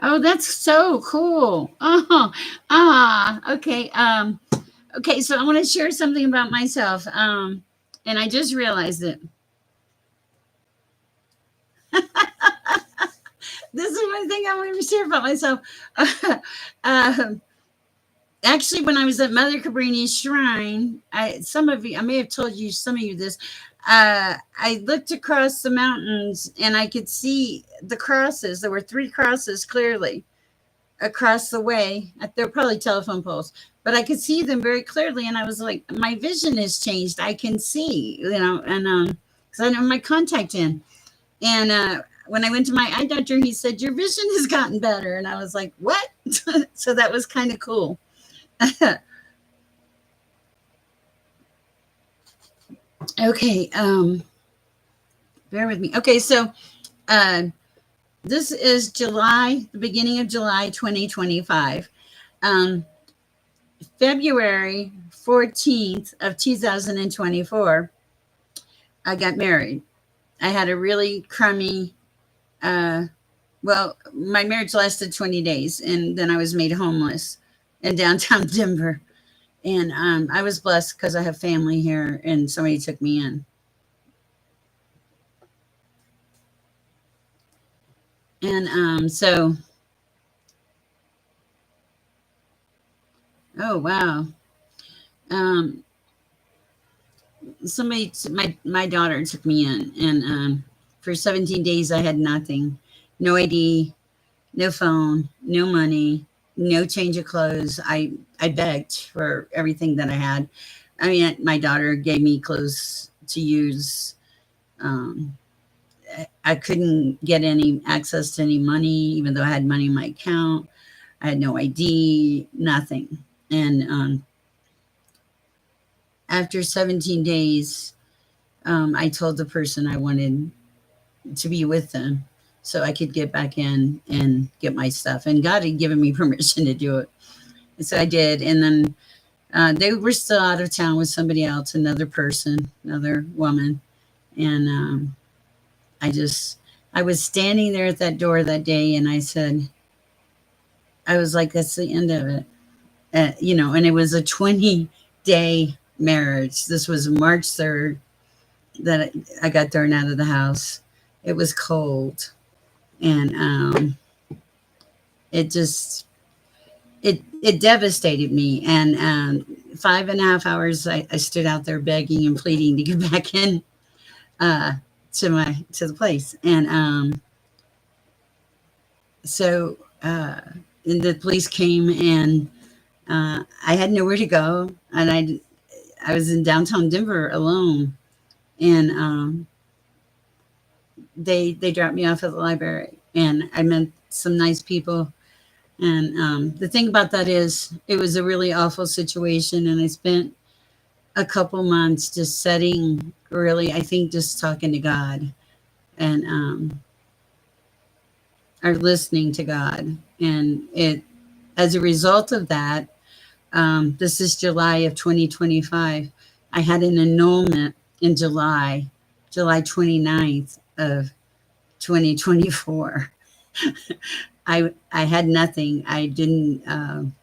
Oh, that's so cool. Oh, okay. Okay. So I want to share something about myself. And I just realized it. This is one thing I want to share about myself. um, Actually, when I was at Mother Cabrini's shrine, I may have told you some of you this. I looked across the mountains and I could see the crosses. There were three crosses clearly across the way. They're probably telephone poles, but I could see them very clearly. And I was like, my vision has changed. I can see, and because I know my contact in. And when I went to my eye doctor, he said, your vision has gotten better. And I was like, what? So that was kind of cool. Okay, bear with me. Okay, so uh, this is July, the beginning of July 2025. Um, February 14th of 2024, I got married. I had a really crummy, uh, well, my marriage lasted 20 days, and then I was made homeless in downtown Denver. And I was blessed because I have family here, and somebody took me in. And oh wow. Um, my daughter took me in, and for 17 days I had nothing, no ID, no phone, no money, no change of clothes. I begged for everything that I had. I mean, my daughter gave me clothes to use. Um, I couldn't get any access to any money, even though I had money in my account. I had no ID, nothing. And after 17 days, I told the person I wanted to be with them so I could get back in and get my stuff. And God had given me permission to do it. And so I did. And then they were still out of town with somebody else, another person, another woman. And I just, I was standing there at that door that day and I said, I was like, that's the end of it. And it was a 20-day marriage. This was March 3rd that I got thrown out of the house. It was cold. And it just, it devastated me. And 5.5 hours, I stood out there begging and pleading to get back in uh, to the place. And so and the police came and I had nowhere to go, and I was in downtown Denver alone, and they dropped me off at the library, and I met some nice people. And the thing about that is, it was a really awful situation, and I spent a couple months just setting, really, I think, just talking to God and or listening to God, and it as a result of that. This is July of 2025. I had an annulment in July 29th of 2024. I had nothing. I didn't,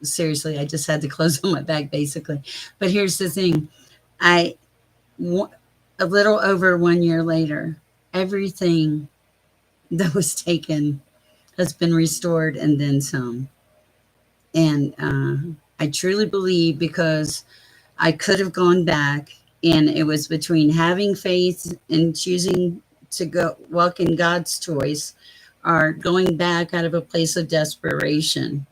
seriously, I just had the clothes on my back basically. But here's the thing. I, a little over 1 year later, everything that was taken has been restored and then some. And I truly believe, because I could have gone back, and it was between having faith and choosing to go walk in God's choice, or going back out of a place of desperation.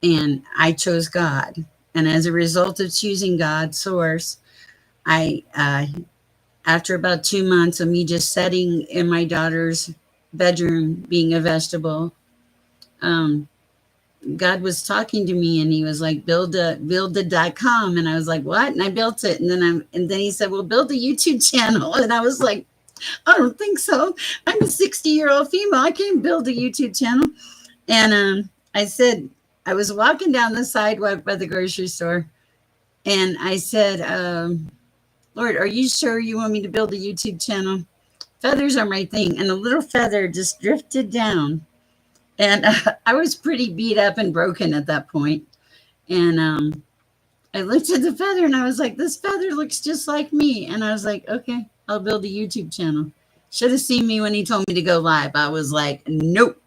And I chose God. And as a result of choosing God's source, I, after about 2 months of me just sitting in my daughter's bedroom being a vegetable, um, God was talking to me and he was like, build a.com. And I was like, what? And I built it. And then he said, well, build a YouTube channel. And I was like, I don't think so. I'm a 60-year-old female. I can't build a YouTube channel. And I said, I was walking down the sidewalk by the grocery store. And I said, Lord, are you sure you want me to build a YouTube channel? Feathers are my thing. And a little feather just drifted down. And I was pretty beat up and broken at that point. And I looked at the feather and I was like, this feather looks just like me. And I was like, okay, I'll build a YouTube channel. Should have seen me when he told me to go live. I was like, nope,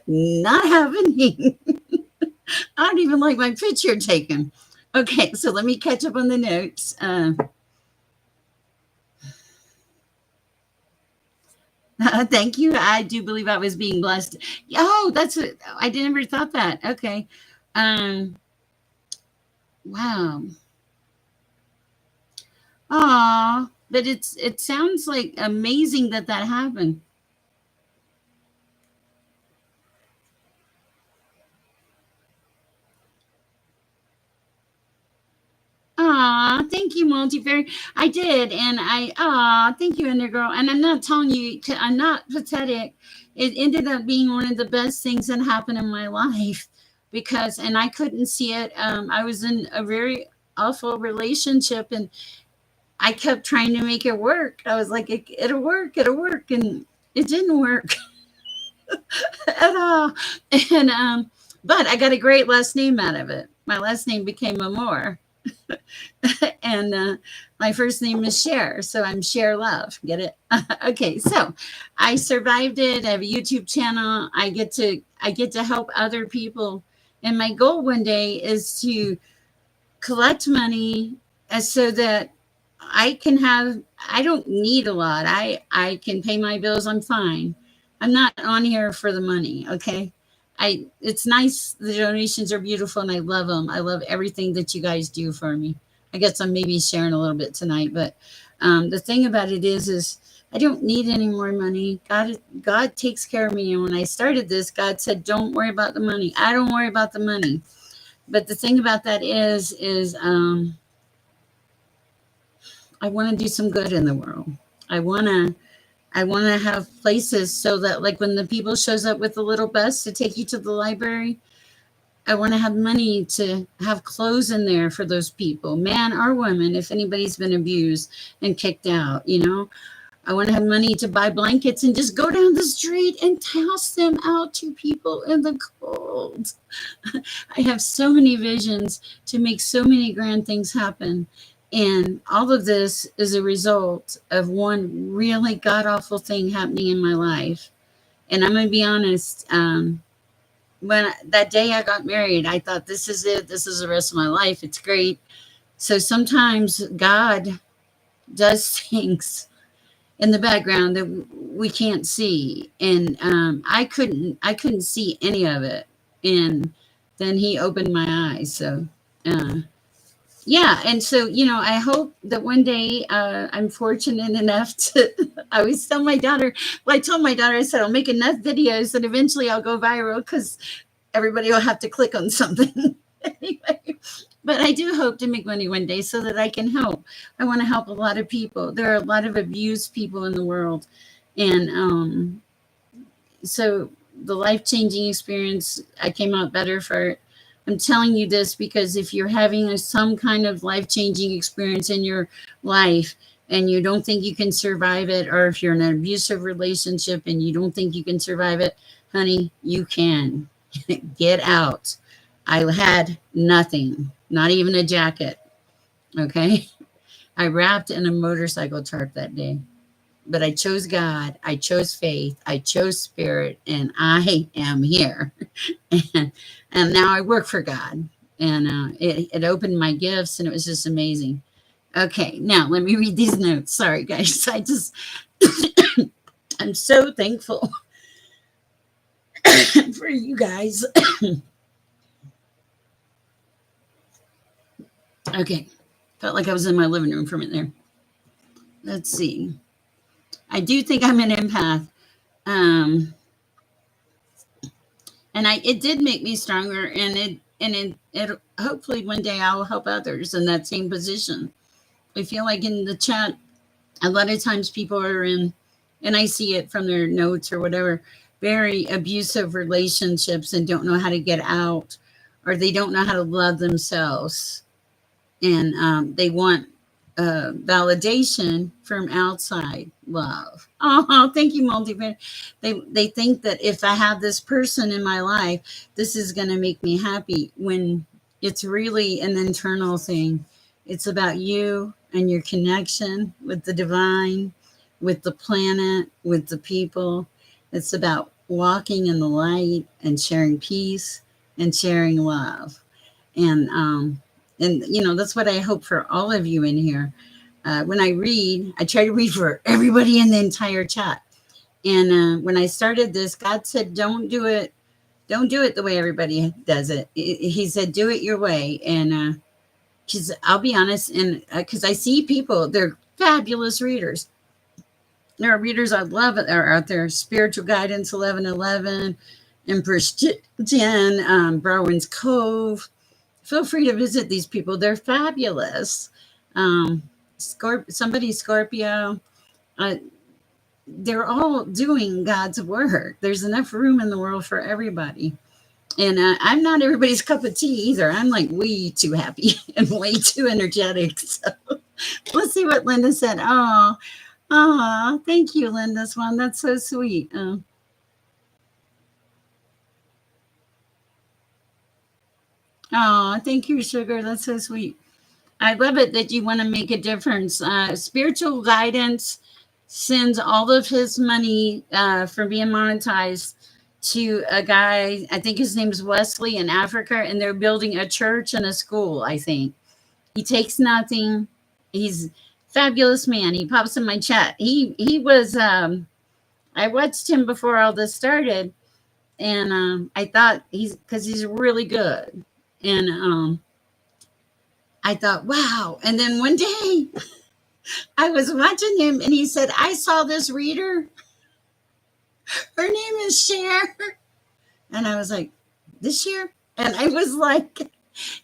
not happening. I don't even like my picture taken. Okay, so let me catch up on the notes. Thank you. I do believe I was being blessed. Oh, that's it. I never thought that. Okay. Um, wow. Aw, but it sounds like amazing that that happened. Aw, thank you, Multifair. I did, and thank you, Undergirl. And I'm not telling you, I'm not pathetic. It ended up being one of the best things that happened in my life, because, and I couldn't see it. I was in a very awful relationship, and I kept trying to make it work. I was like, it'll work, and it didn't work at all. And but I got a great last name out of it. My last name became Amore. And my first name is Sher, so I'm Sher Love. Get it? Okay, so I survived it. I have a YouTube channel. I get to help other people, and my goal one day is to collect money so that I can have. I don't need a lot. I can pay my bills. I'm fine. I'm not on here for the money, okay? It's nice. The donations are beautiful and I love them. I love everything that you guys do for me. I guess I'm maybe sharing a little bit tonight, but the thing about it is I don't need any more money. God takes care of me. And when I started this, God said, "Don't worry about the money." I don't worry about the money. But the thing about that is I want to do some good in the world. I want to I want to have places so that like when the people shows up with the little bus to take you to the library, I want to have money to have clothes in there for those people, man or woman, if anybody's been abused and kicked out, you know. I want to have money to buy blankets and just go down the street and toss them out to people in the cold. I have so many visions to make so many grand things happen. And all of this is a result of one really god awful thing happening in my life. And I'm going to be honest. When that day I got married, I thought, this is it. This is the rest of my life. It's great. So sometimes God does things in the background that we can't see, and I couldn't see any of it, and then He opened my eyes. So uh, yeah, and so I hope that one day I'm fortunate enough to. I always tell my daughter. Well, I told my daughter, I said I'll make enough videos that eventually I'll go viral because everybody will have to click on something. Anyway, but I do hope to make money one day so that I can help. I want to help a lot of people. There are a lot of abused people in the world, and so the life changing experience, I came out better for it. I'm telling you this because if you're having some kind of life changing experience in your life and you don't think you can survive it, or if you're in an abusive relationship and you don't think you can survive it, honey, you can. Get out. I had nothing, not even a jacket. Okay. I wrapped in a motorcycle tarp that day, but I chose God. I chose faith. I chose spirit, and I am here. and, and now I work for God. And it opened my gifts, and it was just amazing. Okay. Now let me read these notes. Sorry, guys. I'm so thankful for you guys. Okay. Felt like I was in my living room for a minute there. Let's see. I do think I'm an empath. Um, and it did make me stronger, and it hopefully one day I'll help others in that same position. I feel like in the chat a lot of times people are in, and I see it from their notes or whatever, very abusive relationships and don't know how to get out, or they don't know how to love themselves, and they want validation from outside love. Oh, thank you, multiplayer. They think that if I have this person in my life, this is going to make me happy. When it's really an internal thing. It's about you and your connection with the divine, with the planet, with the people. It's about walking in the light and sharing peace and sharing love. And that's what I hope for all of you in here. When I read, I try to read for everybody in the entire chat. And when I started this, God said, don't do it the way everybody does it. He said, do it your way. And because I'll be honest, and because I see people, they're fabulous readers. There are readers I love that are out there. Spiritual Guidance 1111, Empress Jen, Browen's Cove. Feel free to visit these people. They're fabulous. Somebody Scorpio. Uh, they're all doing God's work. There's enough room in the world for everybody. And I'm not everybody's cup of tea either. I'm like way too happy and way too energetic. So let's see what Linda said. Oh, thank you, Linda Swan. That's so sweet. Oh, thank you, Sugar. That's so sweet. I love it that you want to make a difference. Spiritual Guidance sends all of his money for being monetized to a guy, I think his name is Wesley, in Africa, and they're building a church and a school, I think. He takes nothing. He's a fabulous man. He pops in my chat. He was I watched him before all this started, and I thought he's really good, and I thought, wow. And then one day I was watching him, and he said, "I saw this reader. Her name is Sher," and I was like, "This year?" And I was like,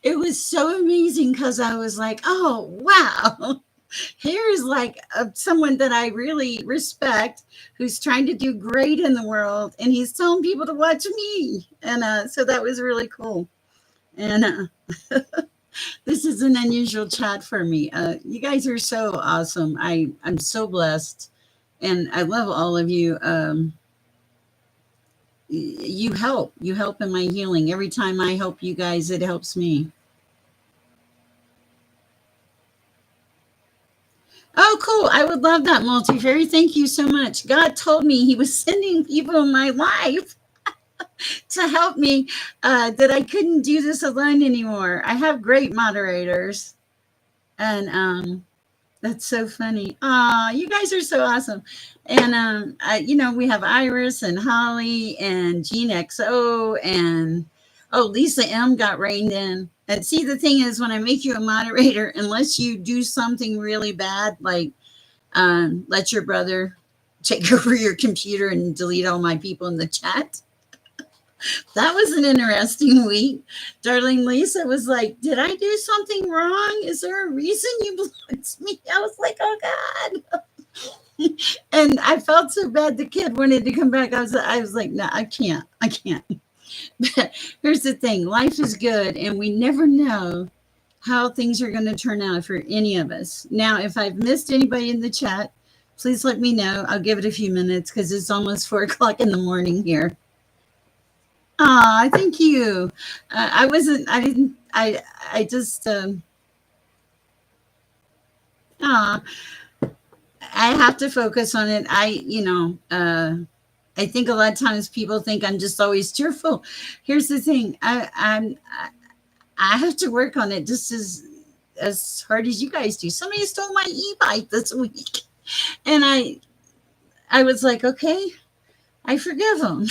it was so amazing because I was like, "Oh wow." Here's like someone that I really respect who's trying to do great in the world, and he's telling people to watch me. And so that was really cool. And this is an unusual chat for me. You guys are so awesome. I'm so blessed, and I love all of you. You help in my healing. Every time I help you guys, it helps me. Oh, cool. I would love that, Multi Fairy. Thank you so much. God told me He was sending people in my life to help me, that I couldn't do this alone anymore. I have great moderators. And that's so funny. Ah, you guys are so awesome. And we have Iris and Holly and Gene XO and Lisa M got reined in. And see, the thing is, when I make you a moderator, unless you do something really bad, like let your brother take over your computer and delete all my people in the chat. That was an interesting week. Darling Lisa was like, "Did I do something wrong? Is there a reason you blocked me?" I was like, "Oh God." And I felt so bad. The kid wanted to come back. I was like, "No, I can't. I can't." But here's the thing, life is good, and we never know how things are going to turn out for any of us. Now, if I've missed anybody in the chat, please let me know. I'll give it a few minutes because it's almost 4 o'clock in the morning here. Ah, thank you. I wasn't. I didn't. I just. Ah, I have to focus on it. I think a lot of times people think I'm just always cheerful. Here's the thing. I have to work on it just as hard as you guys do. Somebody stole my e-bike this week, and I was like, okay, I forgive them.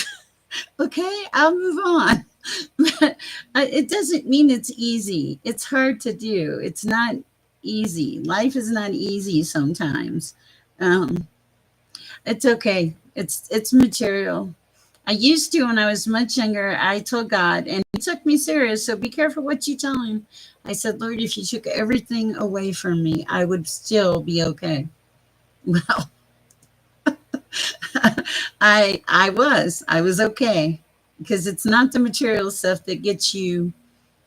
Okay, I'll move on. But it doesn't mean it's easy. It's hard to do. It's not easy. Life is not easy sometimes. Um, it's okay. It's material. I used to when I was much younger. I told God, and He took me serious. So be careful what you tell Him. I said, Lord, if you took everything away from me, I would still be okay. Well, I was okay because it's not the material stuff that gets you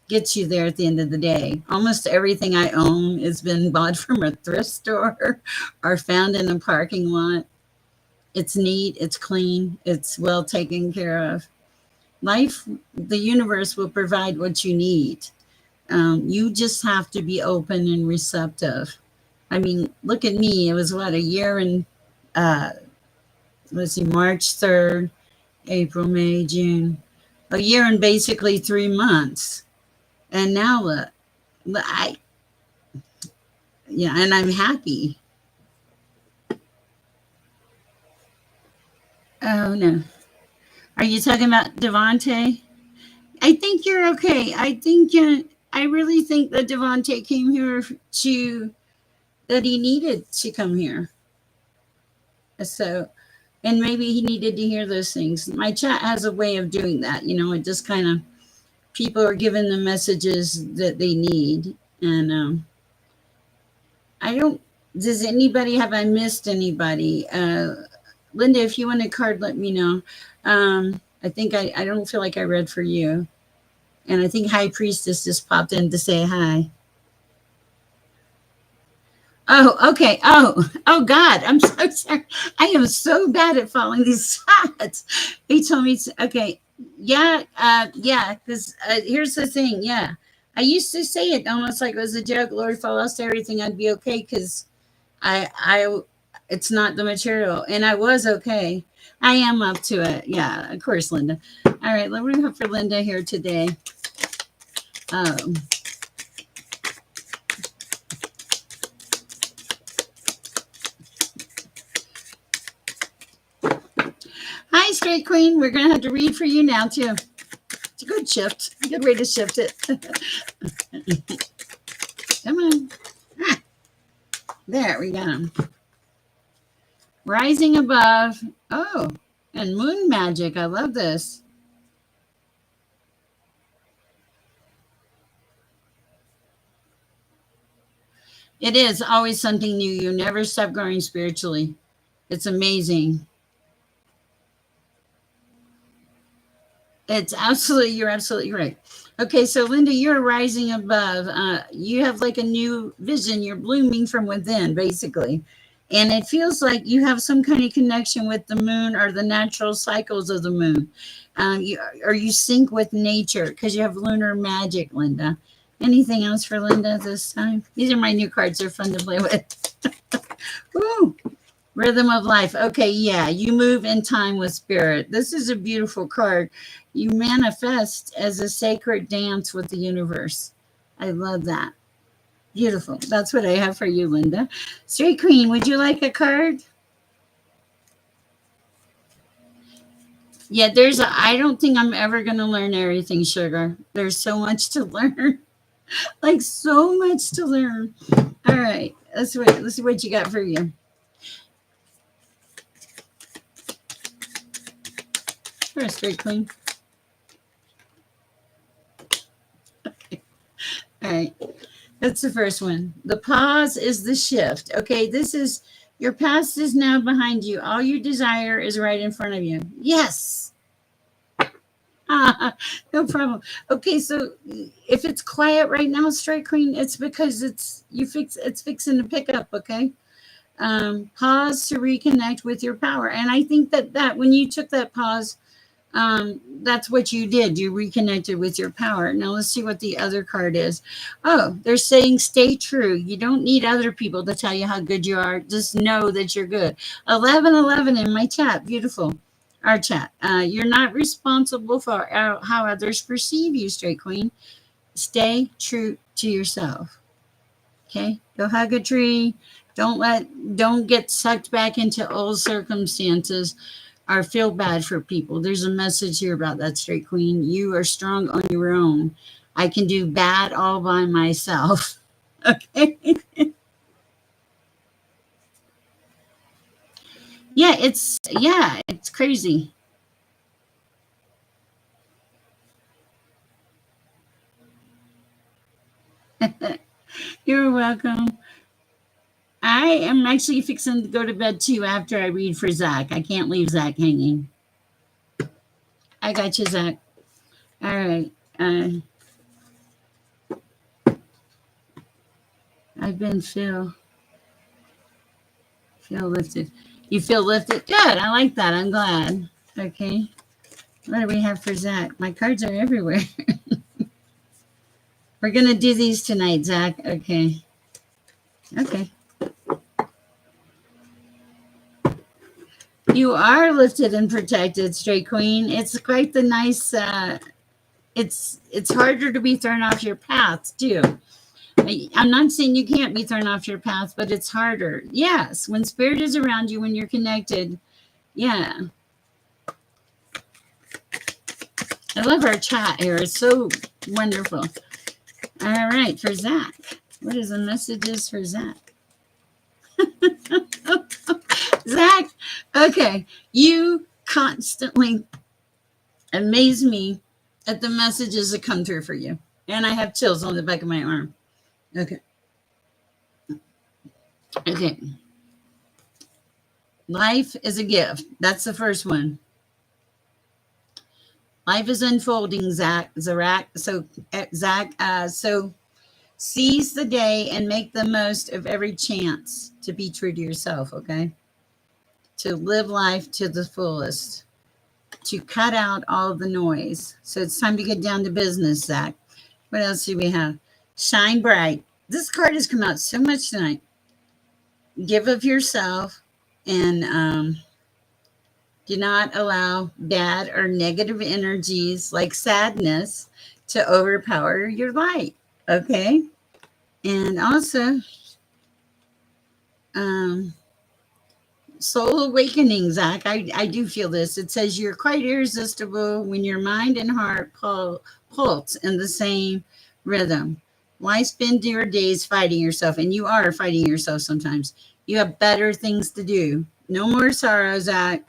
there at the end of the day. Almost everything I own has been bought from a thrift store or found in a parking lot. It's neat, it's clean, it's well taken care of. Life, the universe will provide what you need. You just have to be open and receptive. I mean, look at me. It was what, a year and uh, let's see, March 3rd, April, May, June, a year and basically 3 months. And now look, yeah, and I'm happy. Oh no. Are you talking about Devante? I think you're okay. I really think that Devante came here to that he needed to come here. So, and maybe he needed to hear those things. My chat has a way of doing that. It just kind of people are given the messages that they need, and I don't. Does anybody have I missed anybody? Linda, if you want a card, let me know. I think I don't feel like I read for you. And I think High Priestess just popped in to say hi. Oh, okay. Oh, God. I'm so sorry. I am so bad at following these chats. He told me, okay. Yeah. Yeah. Because here's the thing. Yeah. I used to say it almost like it was a joke. Lord, if I lost everything, I'd be okay. Because it's not the material. And I was okay. I am up to it. Yeah. Of course, Linda. All right. Let me hope for Linda here today. Um, Straight Queen, we're going to have to read for you now, too. It's a good shift. Good way to shift it. Come on. Ah, there we go. Rising above. Oh, and moon magic. I love this. It is always something new. You never stop growing spiritually. It's amazing. You're absolutely right. Okay, so Linda, you're rising above. You have like a new vision. You're blooming from within, basically. And it feels like you have some kind of connection with the moon or the natural cycles of the moon. Or you sync with nature because you have lunar magic, Linda. Anything else for Linda this time? These are my new cards. They're fun to play with. Woo! Rhythm of life. Okay, yeah, you move in time with spirit. This is a beautiful card. You manifest as a sacred dance with the universe. I love that. Beautiful. That's what I have for you, Linda. Straight Queen, would you like a card? Yeah, I don't think I'm ever going to learn everything, Sugar. There's so much to learn. Like so much to learn. All right, let's see what you got for you. For a Straight Queen. Okay. All right. That's the first one. The pause is the shift. Okay, this is your past is now behind you. All you desire is right in front of you. Yes. No problem. Okay, so if it's quiet right now, Straight Queen, it's because it's fixing to pick up, okay? Pause to reconnect with your power. And I think that when you took that pause, that's what you did. You reconnected with your power. Now let's see what the other card is. Oh, they're saying stay true. You don't need other people to tell you how good you are. Just know that you're good. 1111 in my chat. Beautiful. Our chat. You're not responsible for how others perceive you, Straight Queen. Stay true to yourself. Okay? Go hug a tree. Don't get sucked back into old circumstances or feel bad for people. There's a message here about that, Straight Queen. You are strong on your own. I can do bad all by myself. Okay. It's crazy. You're welcome. I am actually fixing to go to bed too after I read for Zach. I can't leave Zach hanging. I got you, Zach. All right. I've been feel lifted. You feel lifted? Good. I like that. I'm glad. Okay. What do we have for Zach? My cards are everywhere. We're going to do these tonight, Zach. Okay. Okay. You are lifted and protected, Straight Queen. It's quite the nice, it's harder to be thrown off your path, too. I'm not saying you can't be thrown off your path, but it's harder. Yes, when spirit is around you, when you're connected. Yeah. I love our chat here. It's so wonderful. All right, for Zach. What is the messages for Zach? Zach, okay. You constantly amaze me at the messages that come through for you. And I have chills on the back of my arm. Okay. Okay. Life is a gift. That's the first one. Life is unfolding, Zach. So seize the day and make the most of every chance to be true to yourself, okay? To live life to the fullest, to cut out all the noise. So it's time to get down to business, Zach. What else do we have? Shine bright. This card has come out so much tonight. Give of yourself and do not allow bad or negative energies like sadness to overpower your light, okay? And also, Soul awakening, Zach. I do feel this. It says you're quite irresistible when your mind and heart pulse in the same rhythm. Why spend your days fighting yourself? And you are fighting yourself sometimes. You have better things to do. No more sorrow, Zach.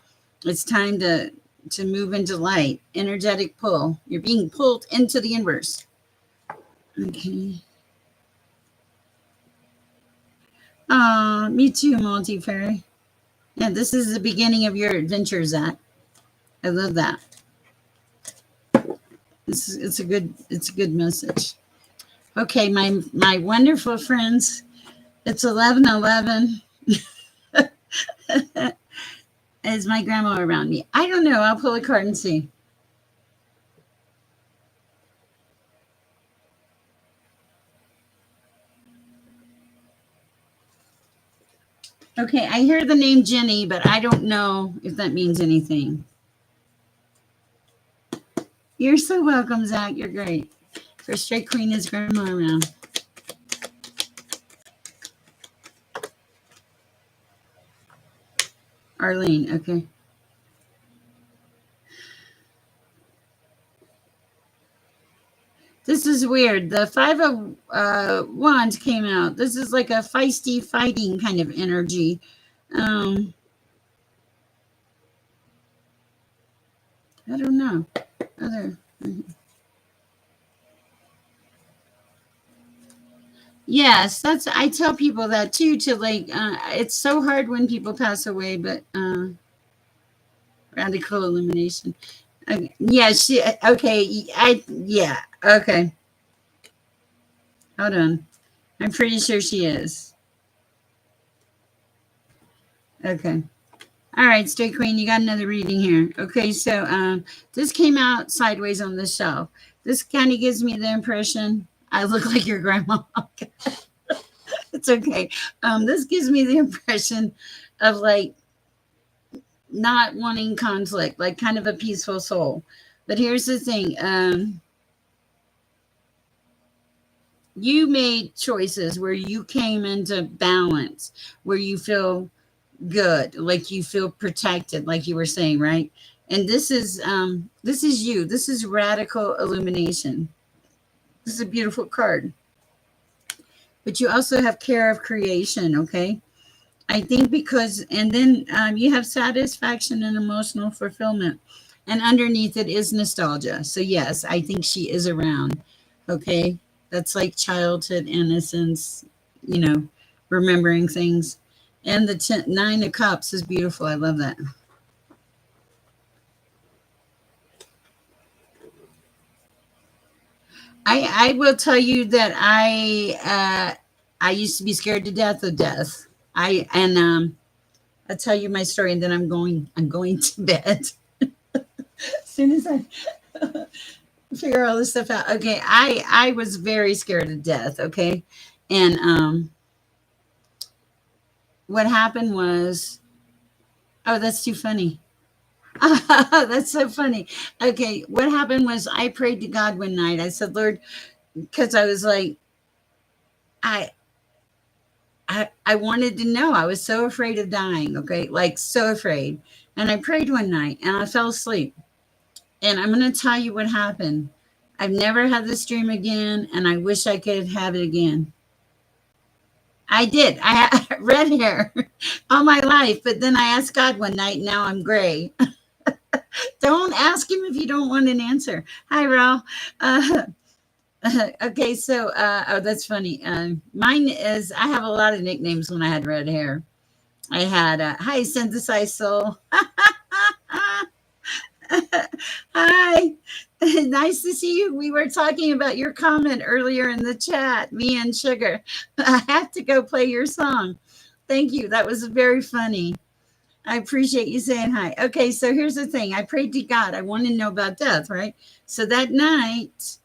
It's time to move into light. Energetic pull. You're being pulled into the universe. Okay. Me too, Multi Fairy. Yeah, this is the beginning of your adventure, Zach. I love that. It's a good message. Okay, my wonderful friends. It's 11:11. Is my grandma around me? I don't know. I'll pull a card and see. Okay, I hear the name Jenny, but I don't know if that means anything. You're so welcome, Zach. You're great. For Straight Queen is grandma around. Arlene, okay. This is weird. The Five of Wands came out. This is like a feisty fighting kind of energy. Um, I don't know. Other. Yes, that's. I tell people that too. To like, it's so hard when people pass away, but radical elimination. Okay. Yeah, she. Okay, I. Yeah. Okay. Hold on. I'm pretty sure she is. Okay. All right, Straight Queen, you got another reading here. Okay, so this came out sideways on the shelf. This kind of gives me the impression I look like your grandma. Okay. It's okay. This gives me the impression of like not wanting conflict, like kind of a peaceful soul. But here's the thing. You made choices where you came into balance, where you feel good, like you feel protected, like you were saying, right? And this is you. This is radical illumination. This is a beautiful card. But you also have care of creation, okay? I think because, and then you have satisfaction and emotional fulfillment. And underneath it is nostalgia. So, yes, I think she is around, okay? That's like childhood innocence, you know, remembering things. And the Nine of Cups is beautiful. I love that. I will tell you that I used to be scared to death of death. I'll tell you my story and then I'm going to bed. As soon as I figure all this stuff out. Okay, I was very scared of death, okay? And what happened was, oh, that's too funny. That's so funny. Okay, what happened was I prayed to God one night. I said, Lord, because I was like, I I wanted to know. I was so afraid of dying, okay? Like so afraid. And I prayed one night and I fell asleep. And I'm going to tell you what happened. I've never had this dream again and I wish I could have it again. I did. I had red hair all my life, but then I asked God one night, and now I'm gray. Don't ask him if you don't want an answer. Hi, Ral. Uh, okay, so oh, that's funny. Mine is I have a lot of nicknames when I had red hair. I had hi, synthesized soul. Hi, nice to see you. We were talking about your comment earlier in the chat, me and Sugar. I have to go play your song. Thank you. That was very funny. I appreciate you saying hi. Okay, so here's the thing. I prayed to God. I want to know about death, right? So that night,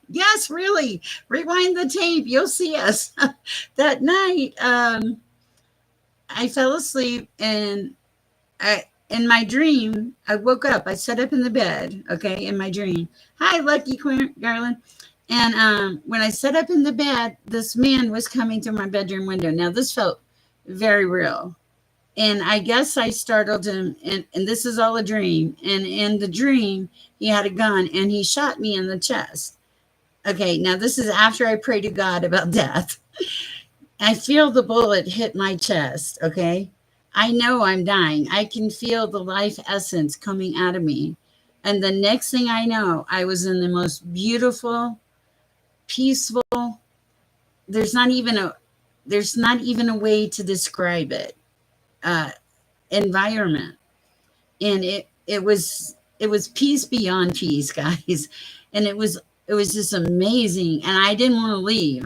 yes, really, rewind the tape. You'll see us. That night, I fell asleep and in my dream, I woke up. I sat up in the bed, okay, in my dream. Hi, Lucky Garland. And when I sat up in the bed, this man was coming through my bedroom window. Now, this felt very real. And I guess I startled him, and this is all a dream. And in the dream, he had a gun and he shot me in the chest. Okay, now this is after I pray to God about death. I feel the bullet hit my chest. Okay, I know I'm dying. I can feel the life essence coming out of me. And the next thing I know, I was in the most beautiful, peaceful, there's not even a there's not even a way to describe it, uh, environment. And it was peace beyond peace, guys. And it was just amazing, and I didn't want to leave.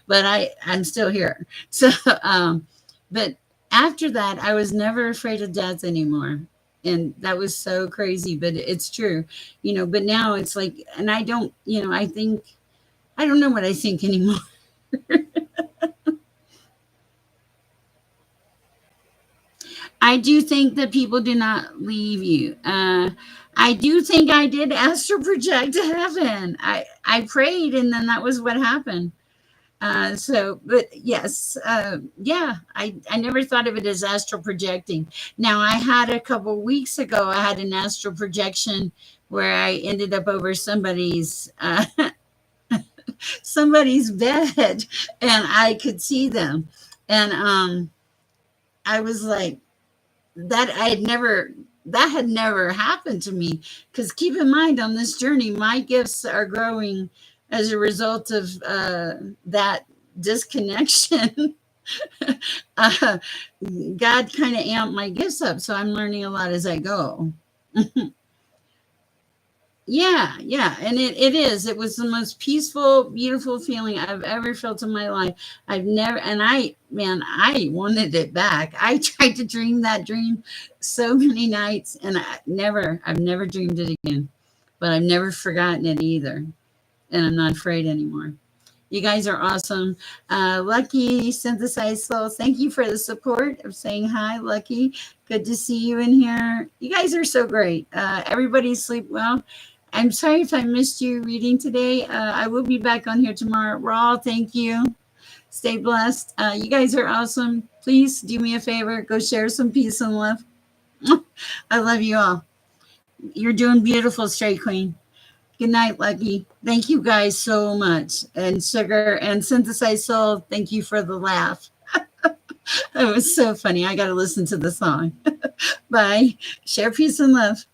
But I'm still here. So but after that, I was never afraid of death anymore. And that was so crazy, but it's true. But now it's like, and I don't, I think, I don't know what I think anymore. I do think that people do not leave you. I do think I did astral project to heaven. I prayed, and then that was what happened. But yes, yeah, I never thought of it as astral projecting. Now, I had a couple weeks ago, I had an astral projection where I ended up over somebody's bed, and I could see them. And I was like, that had never happened to me, because keep in mind, on this journey my gifts are growing as a result of that disconnection. uh, God kind of amped my gifts up, so I'm learning a lot as I go. Yeah, yeah, and it is. It was the most peaceful, beautiful feeling I've ever felt in my life. I've never, and man, I wanted it back. I tried to dream that dream so many nights, and I've never dreamed it again. But I've never forgotten it either, and I'm not afraid anymore. You guys are awesome. Lucky Synthesized Soul, thank you for the support of saying hi, Lucky. Good to see you in here. You guys are so great. Everybody sleep well. I'm sorry if I missed you reading today. I will be back on here tomorrow. Raw, thank you. Stay blessed. You guys are awesome. Please do me a favor. Go share some peace and love. I love you all. You're doing beautiful, Stray Queen. Good night, Lucky. Thank you guys so much. And Sugar and Synthesized Soul, thank you for the laugh. It was so funny. I got to listen to the song. Bye. Share peace and love.